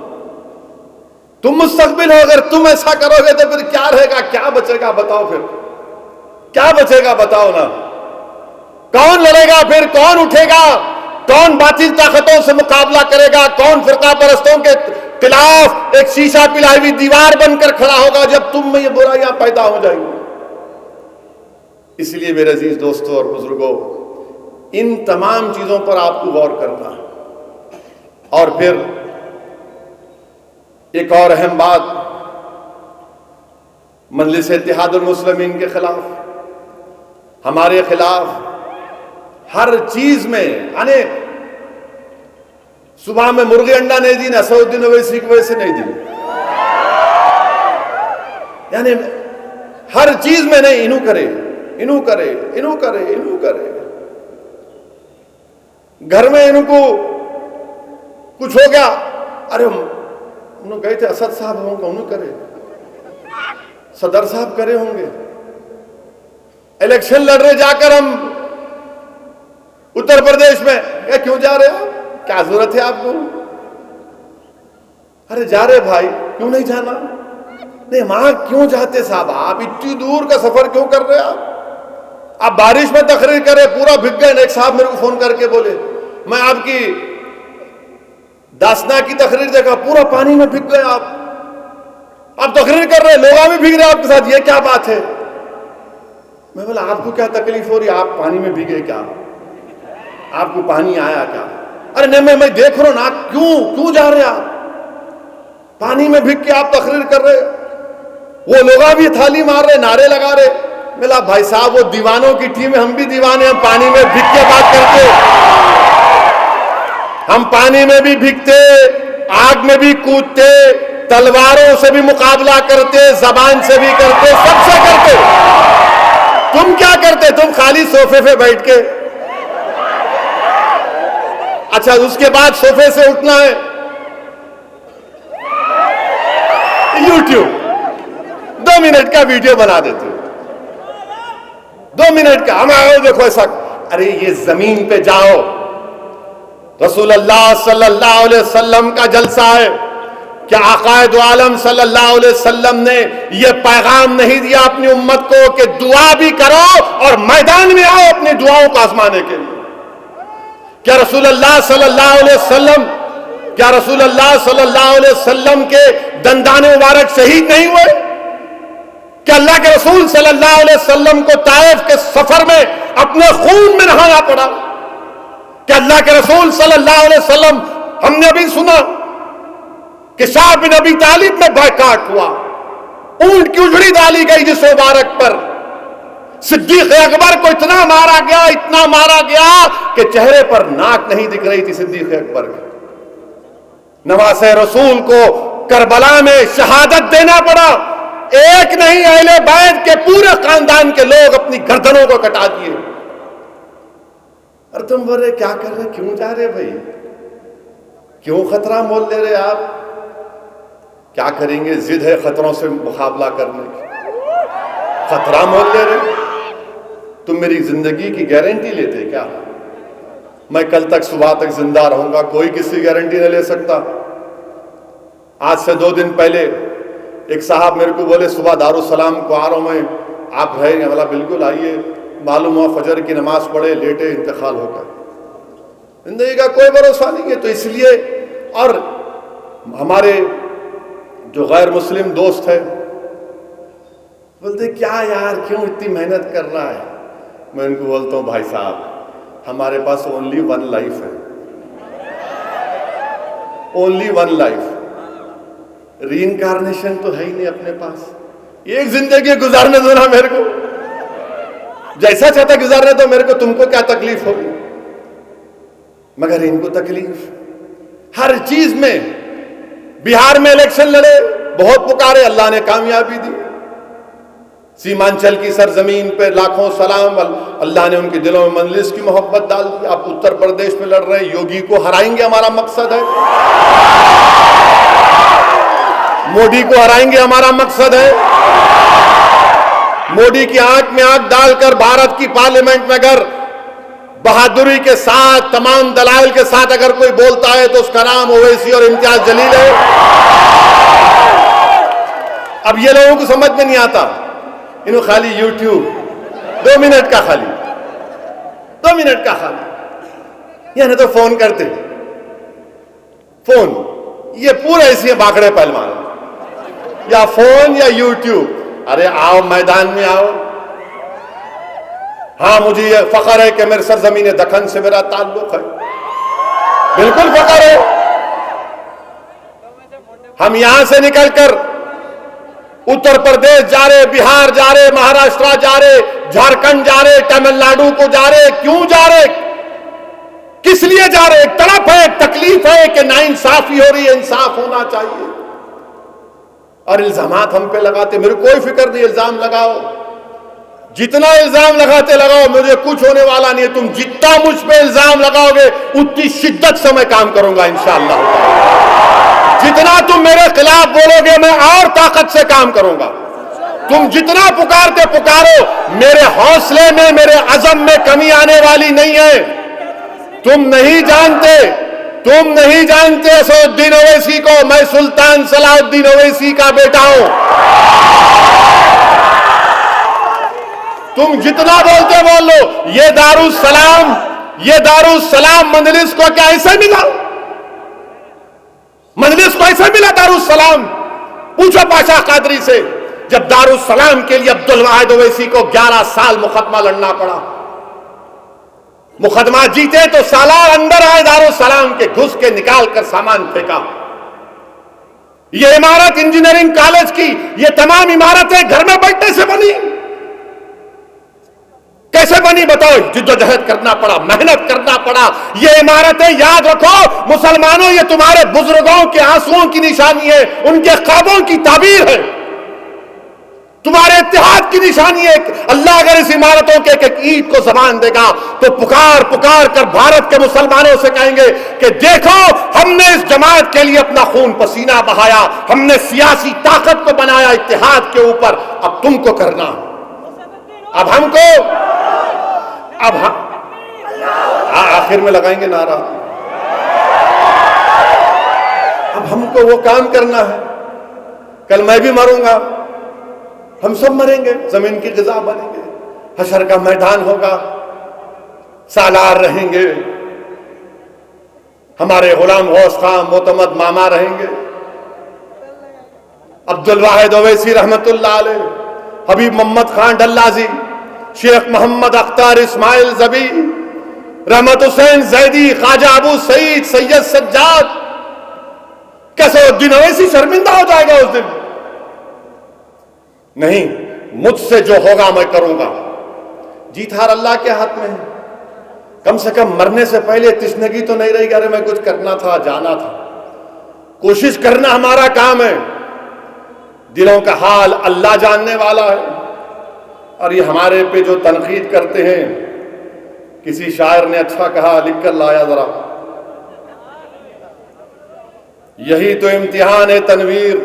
Speaker 1: تم مستقبل ہو. اگر تم ایسا کرو گے تو پھر کیا رہے گا؟ کیا بچے گا؟ بتاؤ. پھر کیا بچے گا؟ بتاؤ نا. کون لڑے گا پھر؟ کون اٹھے گا؟ کون باطل طاقتوں سے مقابلہ کرے گا؟ کون فرقہ پرستوں کے خلاف ایک شیشہ پلائی ہوئی دیوار بن کر کھڑا ہوگا جب تم میں یہ برائیاں پیدا ہو جائیں گی؟ اس لیے میرے عزیز دوستوں اور بزرگوں، ان تمام چیزوں پر آپ کو غور کرنا ہے. اور پھر ایک اور اہم بات، مجلس اتحاد المسلمین کے خلاف، ہمارے خلاف ہر چیز میں، یعنی صبح میں مرغی انڈا نہیں دی، اسد الدین اویسی کو ویسے نہیں دی، یعنی ہر چیز میں نہیں، انہوں کرے انہوں کرے انہوں کرے انہوں کرے. گھر میں انہوں کو کچھ ہو گیا، ارے انہوں گئے تھے اسد صاحب ہوں گے، انہوں کرے، صدر صاحب کرے ہوں گے. الیکشن لڑ رہے جا کر ہم اتر پردیش میں، کیوں جا رہے آپ؟ کیا ضرورت ہے آپ کو؟ ارے جا رہے بھائی، کیوں نہیں جانا؟ نہیں، وہاں کیوں جاتے صاحب؟ آپ اتنی دور کا سفر کیوں کر رہے آپ بارش میں تقریر کرے، پورا بھگ گئے. ایک صاحب میرے کو فون کر کے بولے، میں آپ کی داسنا کی تقریر دیکھا، پورا پانی میں بھگ گئے. آپ تقریر کر رہے، لوگ بھی بھگ رہے آپ کے ساتھ، یہ کیا بات ہے؟ میں بولا آپ کو کیا تکلیف ہو رہی ہے؟ آپ پانی میں بھیگے کیا؟ آپ کو پانی آیا کیا؟ ارے نہیں، میں دیکھ رہا ہوں نا. کیوں جا رہے آپ پانی میں بھگ کے؟ آپ تقریر کر رہے، وہ لوگ بھی تھالی مار رہے، نعرے لگا رہے. ملا بھائی صاحب، وہ دیوانوں کی ٹیم ہے، ہم بھی دیوانے. ہم پانی میں بھگ کے بات کرتے، ہم پانی میں بھی بھگتے، آگ میں بھی کودتے، تلواروں سے بھی مقابلہ کرتے، زبان سے بھی کرتے، سب سے کرتے. تم کیا کرتے؟ تم خالی صوفے پہ بیٹھ کے، اچھا اس کے بعد صوفے سے اٹھنا ہے، یوٹیوب 2 منٹ کا ویڈیو بنا دیتے، 2 منٹ کا. ہم آئے دیکھو ایسا. ارے یہ زمین پہ جاؤ، رسول اللہ صلی اللہ علیہ وسلم کا جلسہ ہے. کیا آقا دو عالم صلی اللہ علیہ وسلم نے یہ پیغام نہیں دیا اپنی امت کو کہ دعا بھی کرو اور میدان میں آؤ اپنی دعاؤں کو آزمانے کے لیے؟ کیا رسول اللہ صلی اللہ علیہ وسلم، کیا رسول اللہ صلی اللہ علیہ وسلم کے دندان مبارک شہید نہیں ہوئے؟ کہ اللہ کے رسول صلی اللہ علیہ وسلم کو طائف کے سفر میں اپنے خون میں نہانا پڑا؟ کہ اللہ کے رسول صلی اللہ علیہ وسلم، ہم نے ابھی سنا کہ شاہ بن ابی طالب میں بائیکاٹ ہوا، اونٹ کی اجڑی ڈالی گئی جس مبارک پر. صدیق اکبر کو اتنا مارا گیا کہ چہرے پر ناک نہیں دکھ رہی تھی صدیق اکبر کی. نواز رسول کو کربلا میں شہادت دینا پڑا. ایک نہیں، اہل بیت کے پورے خاندان کے لوگ اپنی گردنوں کو کٹا دیے. اور تم بول رہے کیا کر رہے، کیوں جا رہے بھائی؟ کیوں خطرہ مول لے رہے آپ؟ کیا کریں گے؟ ضد ہے خطروں سے مقابلہ کرنے کی، خطرہ مول لے رہے. تم میری زندگی کی گارنٹی لیتے کیا؟ میں کل تک صبح تک زندہ رہوں گا، کوئی کسی گارنٹی نہیں لے سکتا. آج سے 2 دن پہلے ایک صاحب میرے کو بولے صبح دارالسلام کو آ رہا ہوں میں، آپ رہیں گے؟ بولا بالکل آئیے. معلوم ہوا فجر کی نماز پڑھے، لیٹے، انتقال ہو گیا. زندگی کا کوئی بھروسہ نہیں ہے. تو اس لیے، اور ہمارے جو غیر مسلم دوست ہیں بولتے کیا یار کیوں اتنی محنت کر رہا ہے؟ میں ان کو بولتا ہوں بھائی صاحب ہمارے پاس اونلی ون لائف ہے، اونلی ون لائف، ری انکارنیشن تو ہے ہی نہیں اپنے پاس، ایک زندگی گزارنے دو نا میرے کو، جیسا چاہتا گزارنے دو میرے کو، تم کو کیا تکلیف ہوگی؟ مگر ان کو تکلیف ہر چیز میں۔ بہار میں الیکشن لڑے، بہت پکارے، اللہ نے کامیابی دی، سیمانچل کی سرزمین پہ لاکھوں سلام، اللہ نے ان کے دلوں میں مجلس کی محبت ڈال دی۔ آپ اتر پردیش میں لڑ رہے، یوگی کو ہرائیں گے ہمارا مقصد ہے، مودی کو ہرائیں گے ہمارا مقصد ہے۔ مودی کی آنکھ میں آنکھ ڈال کر بھارت کی پارلیمنٹ میں اگر بہادری کے ساتھ تمام دلائل کے ساتھ اگر کوئی بولتا ہے تو اس کا نام اویسی اور امتیاز جلیل ہے۔ اب یہ لوگوں کو سمجھ میں نہیں آتا، انہوں خالی یوٹیوب 2 منٹ کا خالی 2 منٹ کا خالی، یعنی تو فون کرتے، فون، یہ پورے ایسے باکڑے پہلوان، یا فون یا یوٹیوب۔ ارے آؤ میدان میں آؤ، ہاں مجھے یہ فخر ہے کہ میرے سرزمین دکن سے میرا تعلق ہے، بالکل فخر ہے۔ ہم یہاں سے نکل کر اتر پردیش جا رہے، بہار جا رہے، مہاراشٹر جا رہے، جھارکھنڈ جا رہے، تمل ناڈو کو جا رہے، کیوں جا رہے؟ کس لیے جا رہے؟ ایک تڑپ ہے، ایک تکلیف ہے کہ ناانصافی ہو رہی ہے، انصاف ہونا چاہیے۔ اور الزامات ہم پہ لگاتے، میرے کوئی فکر نہیں، الزام لگاؤ، جتنا الزام لگاتے لگاؤ، مجھے کچھ ہونے والا نہیں ہے۔ تم جتنا مجھ پہ الزام لگاؤ گے اتنی شدت سے میں کام کروں گا انشاءاللہ۔ جتنا تم میرے خلاف بولو گے میں اور طاقت سے کام کروں گا۔ تم جتنا پکارتے پکارو، میرے حوصلے میں، میرے عزم میں کمی آنے والی نہیں ہے۔ تم نہیں جانتے اسد الدین اویسی کو، میں سلطان صلاح الدین اویسی کا بیٹا ہوں۔ تم جتنا بولتے بول لو۔ یہ دارالسلام مجلس کو کیا ایسے ملا؟ مجلس کو ایسے ملا دارالسلام؟ پوچھو پاشا قادری سے، جب دارالسلام کے لیے عبدالواحد اویسی کو 11 سال مقدمہ لڑنا پڑا، مقدمہ جیتے تو سالار اندر آئے دارالسلام کے، گھس کے نکال کر سامان پھینکا۔ یہ عمارت انجینئرنگ کالج کی، یہ تمام عمارتیں گھر میں بیٹھنے سے بنی، کیسے بنی بتاؤ؟ جدوجہد کرنا پڑا، محنت کرنا پڑا۔ یہ عمارتیں یاد رکھو مسلمانوں، یہ تمہارے بزرگوں کے آنسوؤں کی نشانی ہے، ان کے خوابوں کی تعبیر ہے، تمہارے اتحاد کی نشانی ہے۔ اللہ اگر اس عمارتوں کے ایک اینٹ کو زبان دے گا تو پکار پکار کر بھارت کے مسلمانوں سے کہیں گے کہ دیکھو ہم نے اس جماعت کے لیے اپنا خون پسینہ بہایا، ہم نے سیاسی طاقت کو بنایا اتحاد کے اوپر، اب تم کو کرنا، اب ہم کو، اب ہم آخر میں لگائیں گے نعرہ، اب ہم کو وہ کام کرنا ہے۔ کل میں بھی مروں گا، ہم سب مریں گے، زمین کی غذا بنیں گے، حشر کا میدان ہوگا، سالار رہیں گے، ہمارے غلام غوث خان معتمد ماما رہیں گے، عبدالواحد اویسی رحمت اللہ علیہ، حبیب محمد خان ڈلازی، شیخ محمد اختر اسماعیل زبی، رحمت حسین زیدی، خواجہ ابو سعید، سید سجاد۔ کیسے الدین اویسی شرمندہ ہو جائے گا اس دن؟ نہیں، مجھ سے جو ہوگا میں کروں گا۔ جیت ہار اللہ کے ہاتھ میں ہے، کم سے کم مرنے سے پہلے تشنگی تو نہیں رہی گی، ارے میں کچھ کرنا تھا، جانا تھا۔ کوشش کرنا ہمارا کام ہے، دلوں کا حال اللہ جاننے والا ہے۔ اور یہ ہمارے پہ جو تنقید کرتے ہیں، کسی شاعر نے اچھا کہا، لکھ کر لایا ذرا، یہی تو امتحان ہے تنویر،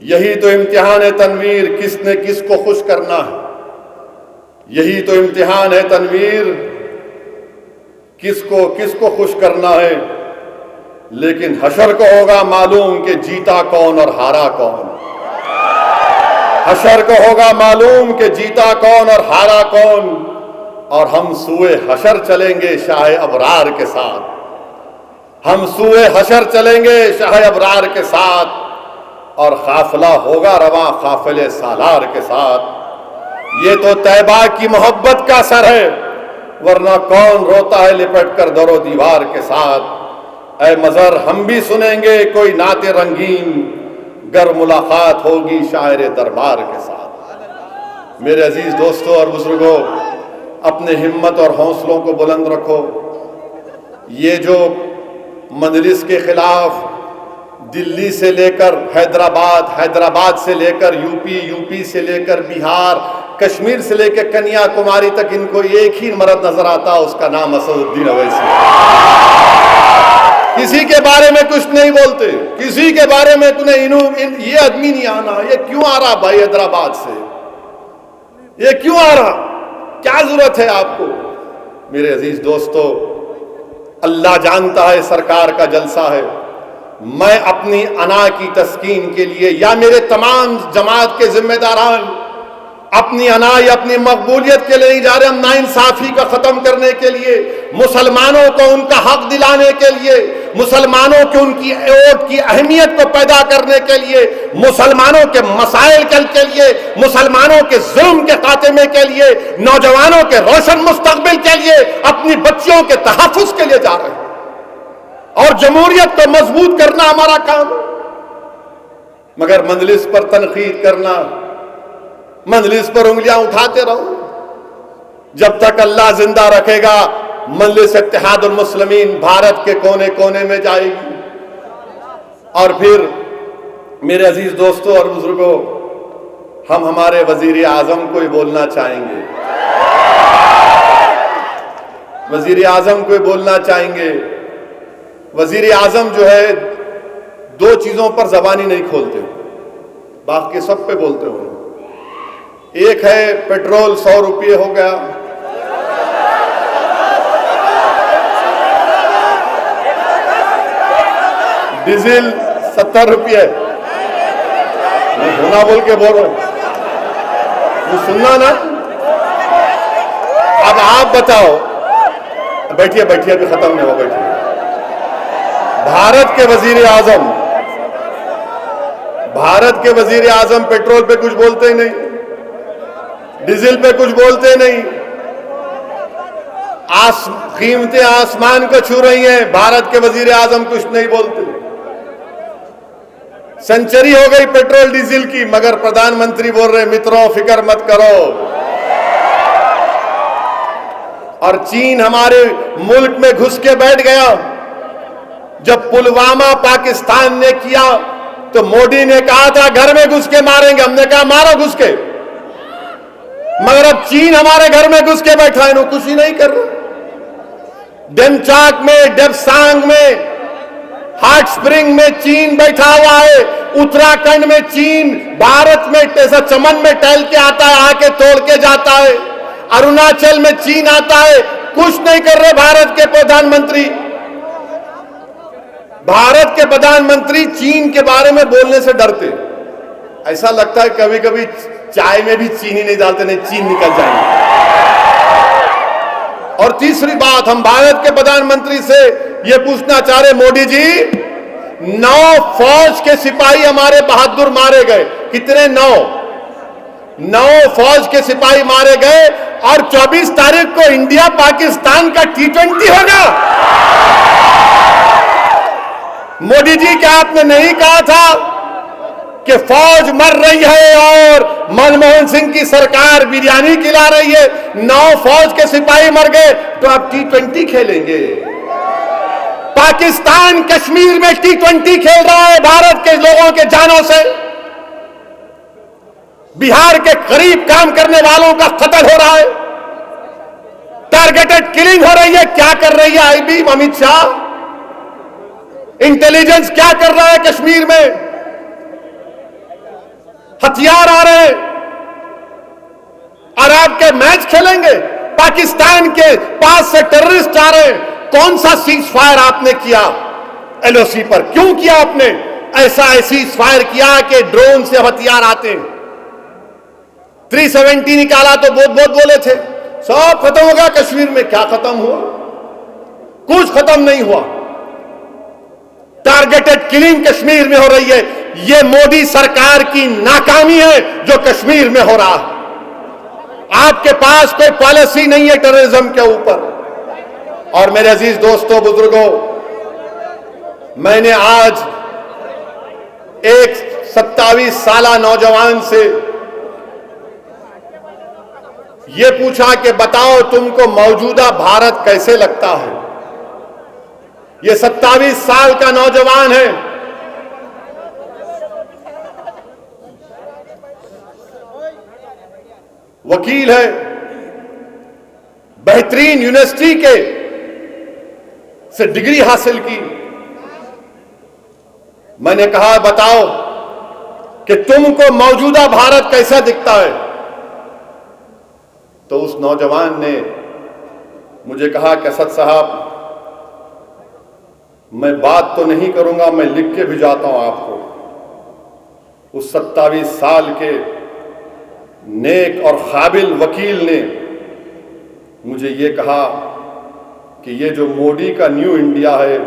Speaker 1: یہی تو امتحان ہے تنویر، کس نے کس کو خوش کرنا ہے، یہی تو امتحان ہے تنویر، کس کو خوش کرنا ہے، لیکن حشر کو ہوگا معلوم کہ جیتا کون اور ہارا کون، حشر کو ہوگا معلوم کہ جیتا کون اور ہارا کون، اور ہم سوئے حشر چلیں گے شاہ ابرار کے ساتھ، ہم سوئے حشر چلیں گے شاہ ابرار کے ساتھ، اور قافلہ ہوگا رواں قافلے سالار کے ساتھ. یہ تو طیبہ کی محبت کا اثر ہے، ورنہ کون روتا ہے لپٹ کر در و دیوار کے ساتھ. اے مظہر ہم بھی سنیں گے کوئی نعت رنگین، گر ملاقات ہوگی شاعر دربار کے ساتھ. میرے عزیز دوستوں اور بزرگوں، اپنے ہمت اور حوصلوں کو بلند رکھو. یہ جو مجلس کے خلاف دلی سے لے کر حیدرآباد، حیدرآباد سے لے کر یوپی، یوپی سے لے کر بہار، کشمیر سے لے کے کنیا کماری تک ان کو ایک ہی مرد نظر آتا، اس کا نام اسد الدین اویسی. کسی کے بارے میں کچھ نہیں بولتے، کسی کے بارے میں یہ آدمی نہیں آنا، یہ کیوں آ رہا بھائی حیدرآباد سے، یہ کیوں آ رہا، کیا ضرورت ہے آپ کو. میرے عزیز دوستو، اللہ جانتا ہے سرکار کا جلسہ ہے. میں اپنی انا کی تسکین کے لیے یا میرے تمام جماعت کے ذمہ داران اپنی انا یا اپنی مقبولیت کے لیے نہیں جا رہے. ہم ناانصافی کا ختم کرنے کے لیے، مسلمانوں کو ان کا حق دلانے کے لیے، مسلمانوں کے ان کی ووٹ کی اہمیت کو پیدا کرنے کے لیے، مسلمانوں کے مسائل کے لیے، مسلمانوں کے ظلم کے خاتمے کے لیے، نوجوانوں کے روشن مستقبل کے لیے، اپنی بچیوں کے تحفظ کے لیے جا رہے ہیں. اور جمہوریت کو مضبوط کرنا ہمارا کام. مگر مجلس پر تنقید کرنا، مجلس پر انگلیاں اٹھاتے رہو. جب تک اللہ زندہ رکھے گا مجلس اتحاد المسلمین بھارت کے کونے کونے میں جائے گی. اور پھر میرے عزیز دوستوں اور بزرگوں، ہم ہمارے وزیر اعظم کو ہی بولنا چاہیں گے، وزیر اعظم کو ہی بولنا چاہیں گے. وزیر اعظم جو ہے دو چیزوں پر زبانی نہیں کھولتے، باقی سب پہ بولتے ہوں. ایک ہے پیٹرول 100 روپے ہو گیا، ڈیزل 70 روپے. میں ہونا بول کے بول رہا ہوں، وہ سننا نا. اب آپ بتاؤ، بیٹھیے بیٹھیے، ابھی ختم نہیں ہو، بیٹھیے. بھارت کے وزیر اعظم، بھارت کے وزیر اعظم پیٹرول پہ کچھ بولتے ہی نہیں، ڈیزل پہ کچھ بولتے نہیں. قیمتیں آسمان کو چھو رہی ہیں، بھارت کے وزیر اعظم کچھ نہیں بولتے. سنچری ہو گئی پیٹرول ڈیزل کی، مگر پردھان منتری بول رہے متروں فکر مت کرو. اور چین ہمارے ملک میں گھس کے بیٹھ گیا. جب پلوامہ پاکستان نے کیا تو موڈی نے کہا تھا گھر میں گھس کے ماریں گے، ہم نے کہا مارو گھس کے. مگر اب چین ہمارے گھر میں گھس کے بیٹھا ہے، انہوں کچھ ہی نہیں کر رہا. ڈیمچاک میں، ڈیپسانگ میں، ہاٹ سپرنگ میں چین بیٹھا ہوا ہے. اتراکھنڈ میں چین بھارت میں چمن میں ٹہل کے آتا ہے، آ کے توڑ کے جاتا ہے. اروناچل میں چین آتا ہے، کچھ نہیں کر رہے بھارت کے پردھان منتری. بھارت کے پردھان منتری چین کے بارے میں بولنے سے ڈرتے. ایسا لگتا ہے کبھی کبھی چائے میں بھی چینی نہیں ڈالتے، نہیں چین نکل جائیں گے. اور تیسری بات، ہم بھارت کے پردھان منتری سے یہ پوچھنا چاہ رہے، موڈی جی 9 فوج کے سپاہی ہمارے بہادر مارے گئے. کتنے؟ 9 فوج کے سپاہی مارے گئے. اور 24 تاریخ کو انڈیا پاکستان کا T20 ہوگا. موڈی جی کیا آپ نے نہیں کہا تھا کہ فوج مر رہی ہے اور منموہن سنگھ کی سرکار بریانی کھلا رہی ہے؟ 9 فوج کے سپاہی مر گئے تو آپ T20 کھیلیں گے. پاکستان کشمیر میں T20 کھیل رہا ہے بھارت کے لوگوں کے جانوں سے. بہار کے قریب کام کرنے والوں کا قتل ہو رہا ہے، ٹارگیٹڈ کلنگ ہو رہی ہے. کیا کر رہی ہے آئی بی امت شاہ؟ انٹیلیجنس کیا کر رہا ہے کشمیر میں؟ ہتھیار آ رہے ہیں اور آپ کے میچ کھیلیں گے. پاکستان کے پاس سے ٹیررسٹ آ رہے ہیں. کون سا سیز فائر آپ نے کیا LOC پر؟ کیوں کیا آپ نے ایسا سیز فائر کیا کہ ڈرون سے ہتھیار آتے ہیں؟ 370 نکالا تو بہت بولے تھے، سب ختم ہو گیا کشمیر میں. کیا ختم ہوا؟ کچھ ختم نہیں ہوا. ٹارگیٹڈ کلنگ کشمیر میں ہو رہی ہے. یہ مودی سرکار کی ناکامی ہے جو کشمیر میں ہو رہا ہے۔ آپ کے پاس کوئی پالیسی نہیں ہے ٹیررزم کے اوپر۔ اور میرے عزیز دوستوں، بزرگوں، میں نے آج ایک 27 سالہ نوجوان سے یہ پوچھا کہ بتاؤ تم کو موجودہ بھارت کیسے لگتا ہے؟ یہ 27 سال کا نوجوان ہے، وکیل ہے، بہترین یونیورسٹی کے سے ڈگری حاصل کی۔ میں نے کہا بتاؤ کہ تم کو موجودہ بھارت کیسا دکھتا ہے؟ تو اس نوجوان نے مجھے کہا کہ اسد صاحب، میں بات تو نہیں کروں گا، میں لکھ کے بھجاتا ہوں آپ کو۔ اس 27 سال کے نیک اور قابل وکیل نے مجھے یہ کہا کہ یہ جو مودی کا نیو انڈیا ہے،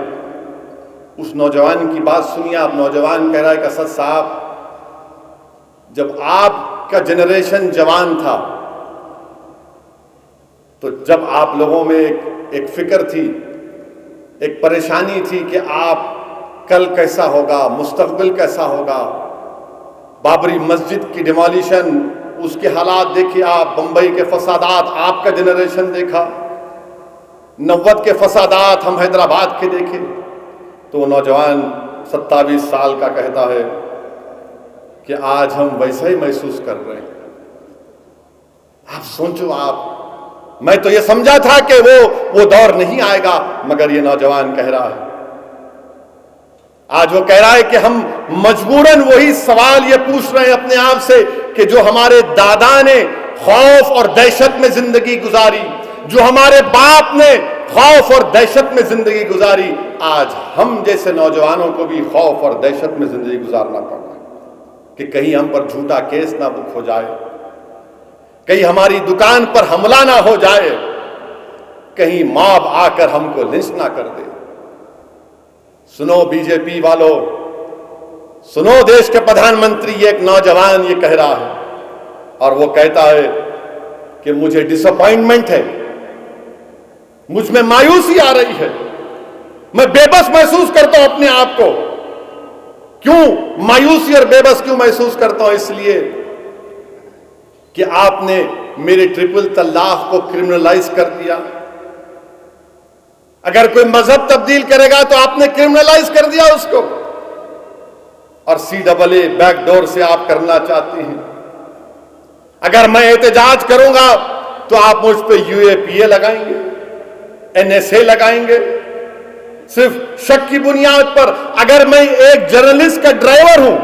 Speaker 1: اس نوجوان کی بات سنیے آپ۔ نوجوان کہہ رہا ہے کہ اسد صاحب، جب آپ کا جنریشن جوان تھا تو جب آپ لوگوں میں ایک فکر تھی، ایک پریشانی تھی کہ آپ کل کیسا ہوگا، مستقبل کیسا ہوگا۔ بابری مسجد کی ڈیمولیشن، اس کے حالات دیکھیے آپ، بمبئی کے فسادات آپ کا جنریشن دیکھا، 90 کے فسادات ہم حیدرآباد کے دیکھے۔ تو وہ نوجوان 27 سال کا کہتا ہے کہ آج ہم ویسا ہی محسوس کر رہے ہیں۔ آپ سوچو آپ، میں تو یہ سمجھا تھا کہ وہ دور نہیں آئے گا، مگر یہ نوجوان کہہ رہا ہے۔ آج وہ کہہ رہا ہے کہ ہم مجبوراً وہی سوال یہ پوچھ رہے ہیں اپنے آپ سے کہ جو ہمارے دادا نے خوف اور دہشت میں زندگی گزاری، جو ہمارے باپ نے خوف اور دہشت میں زندگی گزاری، آج ہم جیسے نوجوانوں کو بھی خوف اور دہشت میں زندگی گزارنا پڑ رہا ہے کہ کہیں ہم پر جھوٹا کیس نہ بک ہو جائے، کہیں ہماری دکان پر حملہ نہ ہو جائے، کہیں موب آ کر ہم کو لنچ نہ کر دے۔ سنو بی جے پی والو، سنو دیش کے پردھان منتری، یہ ایک نوجوان یہ کہہ رہا ہے اور وہ کہتا ہے کہ مجھے ڈس اپوائنٹمنٹ ہے، مجھ میں مایوسی آ رہی ہے، میں بے بس محسوس کرتا ہوں اپنے آپ کو۔ کیوں مایوسی اور بے بس کیوں محسوس کرتا ہوں؟ اس لیے کہ آپ نے میرے ٹرپل طلاق کو کرمنلائز کر دیا۔ اگر کوئی مذہب تبدیل کرے گا تو آپ نے کرمنلائز کر دیا اس کو، اور CAA بیک ڈور سے آپ کرنا چاہتے ہیں۔ اگر میں احتجاج کروں گا تو آپ مجھ پہ UAPA لگائیں گے، NSA لگائیں گے، صرف شک کی بنیاد پر۔ اگر میں ایک جرنلسٹ کا ڈرائیور ہوں،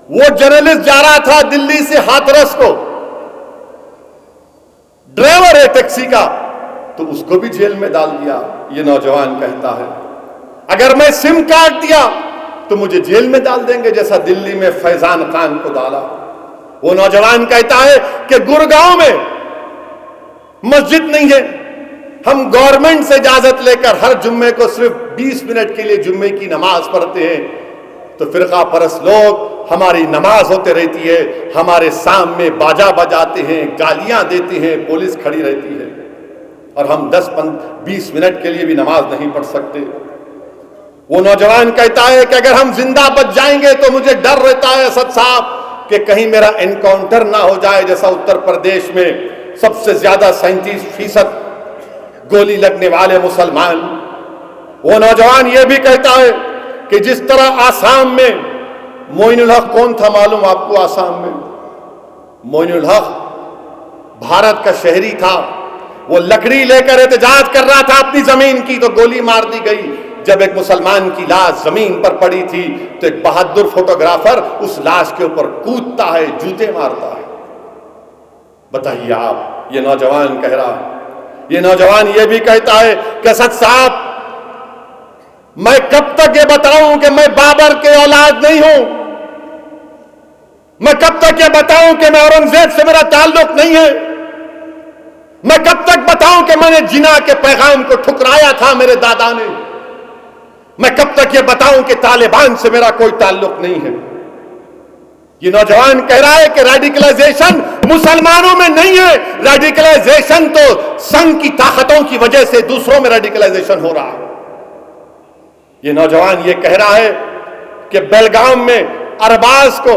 Speaker 1: وہ جرنلسٹ جا رہا تھا دلی سے ہاتھرس کو، ڈرائیور ہے ٹیکسی کا، تو اس کو بھی جیل میں ڈال دیا، یہ نوجوان کہتا ہے۔ اگر میں سم کاٹ دیا تو مجھے جیل میں ڈال دیں گے، جیسا دلی میں فیضان خان کو ڈالا۔ وہ نوجوان کہتا ہے کہ گڑگاؤں میں مسجد نہیں ہے، ہم گورنمنٹ سے اجازت لے کر ہر جمعے کو صرف 20 منٹ کے لیے جمعے کی نماز پڑھتے ہیں، تو فرقہ پرست لوگ ہماری نماز ہوتے رہتی ہے، ہمارے سامنے باجا بجاتے ہیں، گالیاں دیتے ہیں، پولیس کھڑی رہتی ہے، اور ہم 10-20 منٹ کے لیے بھی نماز نہیں پڑھ سکتے۔ وہ نوجوان کہتا ہے کہ اگر ہم زندہ بچ جائیں گے تو مجھے ڈر رہتا ہے اسد صاحب کہ کہیں میرا انکاؤنٹر نہ ہو جائے، جیسا اتر پردیش میں سب سے زیادہ 37% گولی لگنے والے مسلمان۔ وہ نوجوان یہ بھی کہتا ہے کہ جس طرح آسام میں معین الحق کون تھا معلوم آپ کو؟ آسام میں معین الحق بھارت کا شہری تھا، وہ لکڑی لے کر احتجاج کر رہا تھا اپنی زمین کی، تو گولی مار دی گئی۔ جب ایک مسلمان کی لاش زمین پر پڑی تھی تو ایک بہادر فوٹوگرافر اس لاش کے اوپر کودتا ہے، جوتے مارتا ہے۔ بتائیے آپ، یہ نوجوان کہہ رہا ہے۔ یہ نوجوان یہ بھی کہتا ہے کہ اسد صاحب، میں کب تک یہ بتاؤں کہ میں بابر کے اولاد نہیں ہوں؟ میں کب تک یہ بتاؤں کہ میں اورنگزیب سے میرا تعلق نہیں ہے؟ میں کب تک بتاؤں کہ میں نے جنا کے پیغام کو ٹھکرایا تھا میرے دادا نے؟ میں کب تک یہ بتاؤں کہ طالبان سے میرا کوئی تعلق نہیں ہے؟ یہ نوجوان کہہ رہا ہے کہ ریڈیکلائزیشن مسلمانوں میں نہیں ہے، ریڈیکلائزیشن تو سنگ کی طاقتوں کی وجہ سے دوسروں میں ریڈیکلائزیشن ہو رہا ہے۔ یہ نوجوان یہ کہہ رہا ہے کہ بیلگام میں ارباز کو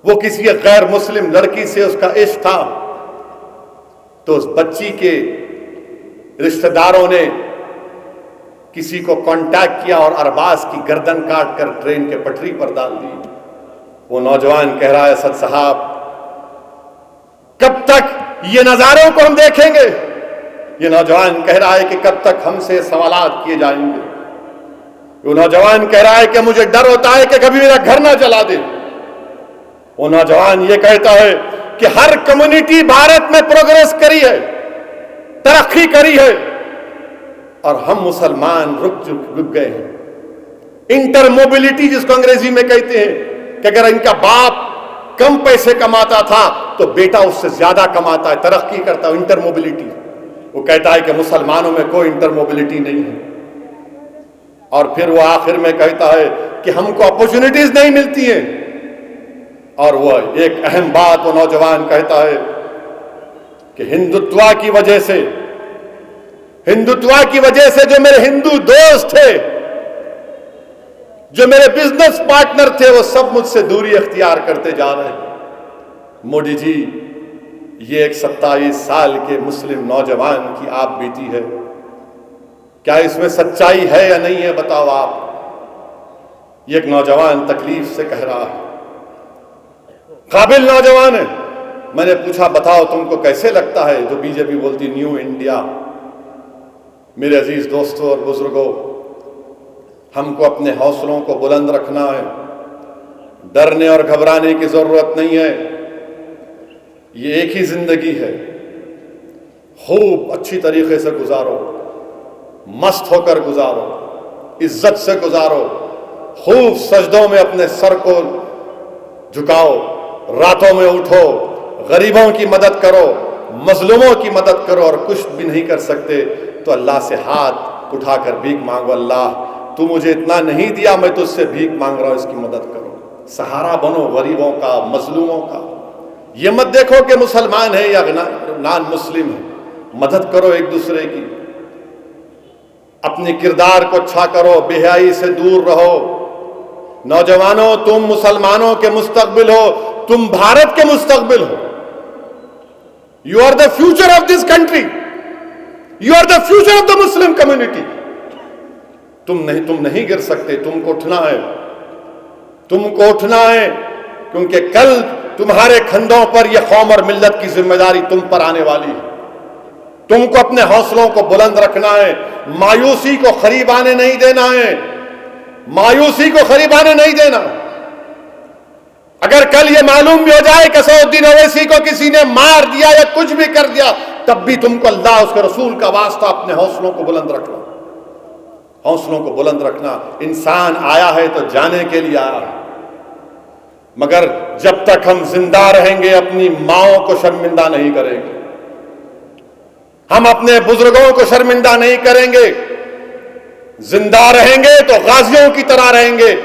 Speaker 1: وہ کسی غیر مسلم لڑکی سے اس کا عشق تھا، تو اس بچی کے رشتہ داروں نے کسی کو کانٹیکٹ کیا اور ارباز کی گردن کاٹ کر ٹرین کے پٹری پر ڈال دی۔ وہ نوجوان کہہ رہا ہے اسد صاحب کب تک یہ نظاروں کو ہم دیکھیں گے؟ یہ نوجوان کہہ رہا ہے کہ کب تک ہم سے سوالات کیے جائیں گے؟ وہ نوجوان کہہ رہا ہے کہ مجھے ڈر ہوتا ہے کہ کبھی میرا گھر نہ جلا دے۔ وہ نوجوان یہ کہتا ہے کہ ہر کمیونٹی بھارت میں پروگریس کری ہے، ترقی کری ہے، اور ہم مسلمان رک گئے ہیں۔ انٹر موبلٹی جس کو انگریزی میں کہتے ہیں کہ اگر ان کا باپ کم پیسے کماتا تھا تو بیٹا اس سے زیادہ کماتا ہے، ترقی کرتا ہے، انٹر موبلٹی۔ وہ کہتا ہے کہ مسلمانوں میں کوئی انٹر موبلٹی نہیں ہے، اور پھر وہ آخر میں کہتا ہے کہ ہم کو اپورچونٹیز نہیں ملتی ہیں۔ اور وہ ایک اہم بات وہ نوجوان کہتا ہے کہ ہندوتوا کی وجہ سے جو میرے ہندو دوست تھے، جو میرے بزنس پارٹنر تھے، وہ سب مجھ سے دوری اختیار کرتے جا رہے ہیں۔ مودی جی، یہ ایک 27 سال کے مسلم نوجوان کی آپ بیتی ہے، کیا اس میں سچائی ہے یا نہیں ہے؟ بتاؤ آپ۔ یہ ایک نوجوان تکلیف سے کہہ رہا ہے، قابل نوجوان ہے۔ میں نے پوچھا بتاؤ تم کو کیسے لگتا ہے جو بی جے پی بولتی نیو انڈیا؟ میرے عزیز دوستوں اور بزرگوں، ہم کو اپنے حوصلوں کو بلند رکھنا ہے، ڈرنے اور گھبرانے کی ضرورت نہیں ہے۔ یہ ایک ہی زندگی ہے، خوب اچھی طریقے سے گزارو، مست ہو کر گزارو، عزت سے گزارو، خوب سجدوں میں اپنے سر کو جھکاؤ، راتوں میں اٹھو، غریبوں کی مدد کرو، مظلوموں کی مدد کرو، اور کچھ بھی نہیں کر سکتے تو اللہ سے ہاتھ اٹھا کر بھیک مانگو، اللہ تو مجھے اتنا نہیں دیا، میں تجھ سے بھیک مانگ رہا ہوں، اس کی مدد کرو، سہارا بنو غریبوں کا، مظلوموں کا۔ یہ مت دیکھو کہ مسلمان ہے یا نان مسلم ہے، مدد کرو ایک دوسرے کی، اپنے کردار کو اچھا کرو، بے حیائی سے دور رہو۔ نوجوانوں، تم مسلمانوں کے مستقبل ہو، تم بھارت کے مستقبل ہو۔ You are the future of this country. You are the future of the Muslim community. تم نہیں گر سکتے، تم کو اٹھنا ہے، تم کو اٹھنا ہے، کیونکہ کل تمہارے کندھوں پر یہ قوم اور ملت کی ذمہ داری تم پر آنے والی ہے۔ تم کو اپنے حوصلوں کو بلند رکھنا ہے، مایوسی کو قریب آنے نہیں دینا ہے، مایوسی کو قریب آنے نہیں دینا۔ اگر کل یہ معلوم بھی ہو جائے کہ اسد الدین اویسی کو کسی نے مار دیا یا کچھ بھی کر دیا، تب بھی تم کو اللہ اس کے رسول کا واسطہ اپنے حوصلوں کو بلند رکھنا، حوصلوں کو بلند رکھنا۔ انسان آیا ہے تو جانے کے لیے آیا ہے، مگر جب تک ہم زندہ رہیں گے اپنی ماؤں کو شرمندہ نہیں کریں گے، ہم اپنے بزرگوں کو شرمندہ نہیں کریں گے۔ زندہ رہیں گے تو غازیوں کی طرح رہیں گے،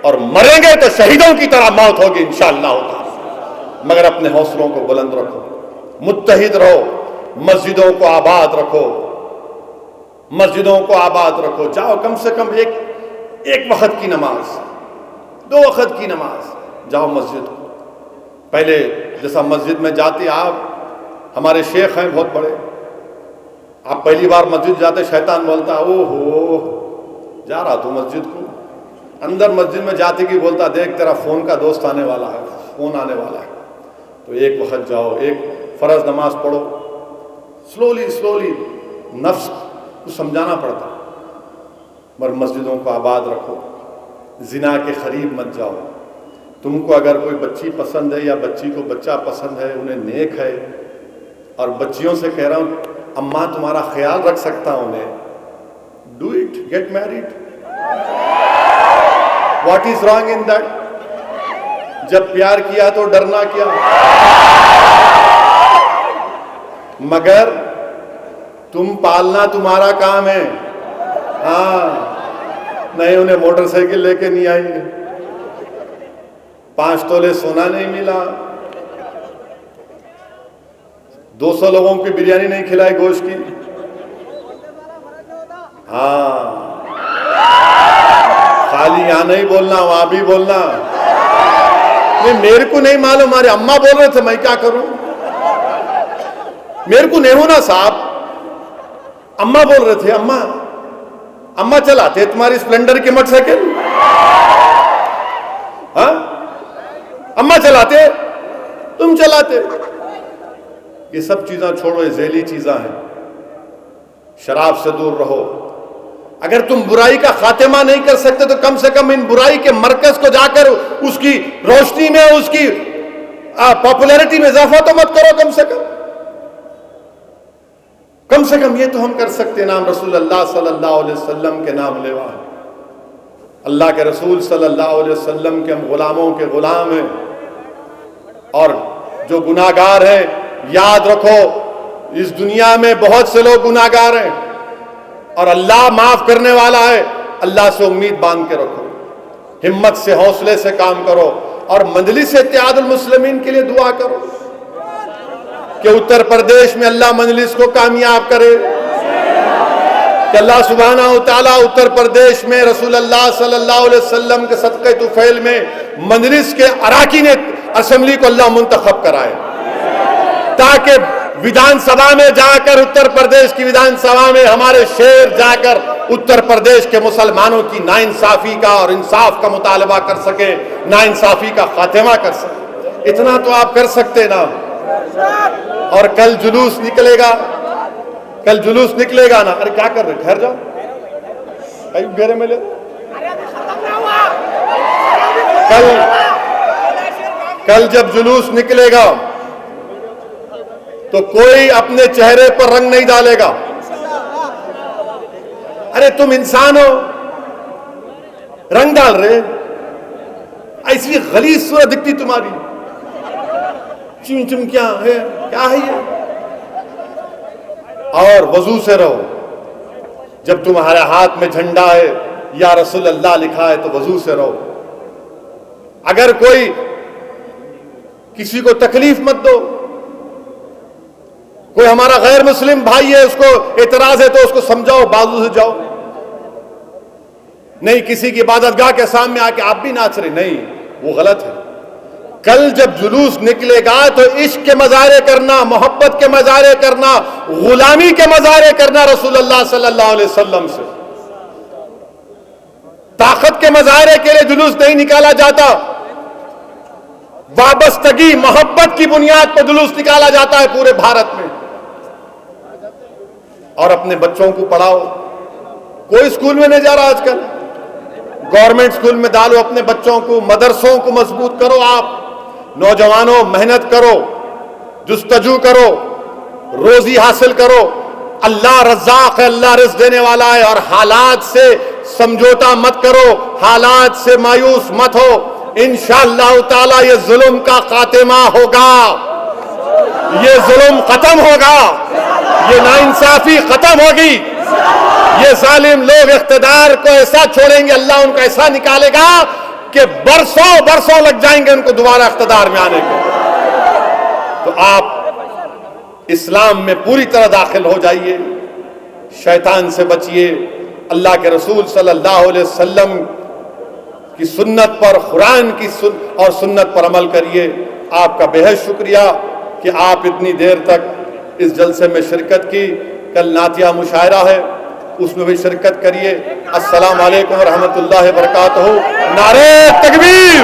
Speaker 1: اور مریں گے تو شہیدوں کی طرح موت ہوگی انشاءاللہ تعالی۔ مگر اپنے حوصلوں کو بلند رکھو، متحد رہو، مسجدوں کو آباد رکھو، مسجدوں کو آباد رکھو۔ جاؤ کم سے کم ایک وقت کی نماز، 2 وقت کی نماز، جاؤ مسجد کو۔ پہلے جیسا مسجد میں جاتے آپ، ہمارے شیخ ہیں بہت بڑے، آپ پہلی بار مسجد جاتے شیطان بولتا او ہو جا رہا تو مسجد کو، اندر مسجد میں جاتے کی بولتا دیکھ تیرا فون کا دوست آنے والا ہے، فون آنے والا ہے۔ تو ایک وقت جاؤ، ایک فرض نماز پڑھو، سلولی نفس کو سمجھانا پڑتا، مگر مسجدوں کو آباد رکھو، زنا کے قریب مت جاؤ۔ تم کو اگر کوئی بچی پسند ہے یا بچی کو بچہ پسند ہے، انہیں نیک ہے، اور بچیوں سے کہہ رہا ہوں اماں تمہارا خیال رکھ سکتا ہوں انہیں، do it, get married, what is wrong in that? جب پیار کیا تو ڈرنا کیا؟ مگر تم پالنا تمہارا کام ہے، ہاں نہیں، انہیں موٹر سائیکل لے کے نہیں آئی، 5 تولے سونا نہیں ملا، 200 لوگوں کی بریانی نہیں کھلائی گوشت کی. ہاں خالی یہاں نہیں بولنا، وہاں بھی بولنا. نہیں میرے کو نہیں معلوم، ہمارے اماں بول رہے تھے، میں کیا کروں؟ میرے کو نہیں ہونا صاحب. اماں بول رہے تھے، اماں چلاتے تمہاری اسپلینڈر کی موٹر سائیکل؟ ہاں اماں چلاتے، تم چلاتے. یہ سب چیزاں چھوڑو، یہ ذیلی چیزاں ہیں. شراب سے دور رہو. اگر تم برائی کا خاتمہ نہیں کر سکتے تو کم سے کم ان برائی کے مرکز کو جا کر اس کی روشنی میں، اس کی پاپولیرٹی میں اضافہ تو مت کرو. کم سے کم یہ تو ہم کر سکتے. نام رسول اللہ صلی اللہ علیہ وسلم کے نام لیوا. اللہ کے رسول صلی اللہ علیہ وسلم کے ہم غلاموں کے غلام ہیں. اور جو گناہگار ہیں، یاد رکھو اس دنیا میں بہت سے لوگ گناہگار ہیں اور اللہ معاف کرنے والا ہے. اللہ سے امید باندھ کے رکھو، ہمت سے، حوصلے سے کام کرو، اور مجلس اتحاد المسلمین کے لیے دعا کرو کہ اتر پردیش میں اللہ مجلس کو کامیاب کرے، کہ اللہ سبحانہ وتعالی اتر پردیش میں رسول اللہ صلی اللہ علیہ وسلم کے صدقہ طفیل میں مجلس کے اراکین اسمبلی کو اللہ منتخب کرائے، تاکہ ویدھان سبھا میں جا کر، اتر پردیش کی ویدھان سبھا میں ہمارے شیر جا کر اتر پردیش کے مسلمانوں کی ناانصافی کا اور انصاف کا مطالبہ کر سکے، ناانصافی کا خاتمہ کر سکے. اتنا تو آپ کر سکتے نا. اور کل جلوس نکلے گا نا. ارے کیا کر رہے، ٹھہر جاؤ، گھر میں لے. کل جب جلوس نکلے گا تو کوئی اپنے چہرے پر رنگ نہیں ڈالے گا. ارے تم انسان ہو، رنگ ڈال رہے، ایسی غلیظ صورت دکھتی تمہاری. چم کیا ہے یہ؟ اور وضو سے رہو. جب تمہارے ہاتھ میں جھنڈا ہے یا رسول اللہ لکھا ہے تو وضو سے رہو. اگر کوئی کسی کو تکلیف مت دو. کوئی ہمارا غیر مسلم بھائی ہے، اس کو اعتراض ہے تو اس کو سمجھاؤ، بازو سے جاؤ. نہیں کسی کی عبادت گاہ کے سامنے آ کے آپ بھی ناچ رہے، نہیں، وہ غلط ہے. کل جب جلوس نکلے گا تو عشق کے مظاہرے کرنا، محبت کے مظاہرے کرنا، غلامی کے مظاہرے کرنا رسول اللہ صلی اللہ علیہ وسلم سے. طاقت کے مظاہرے کے لیے جلوس نہیں نکالا جاتا، وابستگی، محبت کی بنیاد پر جلوس نکالا جاتا ہے پورے بھارت میں. اور اپنے بچوں کو پڑھاؤ. کوئی اسکول میں نہیں جا رہا آج کل، گورنمنٹ اسکول میں ڈالو اپنے بچوں کو. مدرسوں کو مضبوط کرو. آپ نوجوانوں محنت کرو، جستجو کرو، روزی حاصل کرو. اللہ رزاق ہے، اللہ رزق دینے والا ہے. اور حالات سے سمجھوتا مت کرو، حالات سے مایوس مت ہو. انشاءاللہ تعالی یہ ظلم کا خاتمہ ہوگا، یہ ظلم ختم ہوگا، یہ ناانصافی ختم ہوگی. یہ ظالم لوگ اقتدار کو ایسا چھوڑیں گے، اللہ ان کا ایسا نکالے گا کہ برسوں لگ جائیں گے ان کو دوبارہ اقتدار میں آنے کے. تو آپ اسلام میں پوری طرح داخل ہو جائیے، شیطان سے بچیے، اللہ کے رسول صلی اللہ علیہ وسلم کی سنت پر، قرآن کی اور سنت پر عمل کریے. آپ کا بے حد شکریہ کہ آپ اتنی دیر تک اس جلسے میں شرکت کی. کل نعتیہ مشاعرہ ہے، اس میں بھی شرکت کریے. السلام علیکم ورحمۃ اللہ وبرکاتہ. نعرہ تکبیر.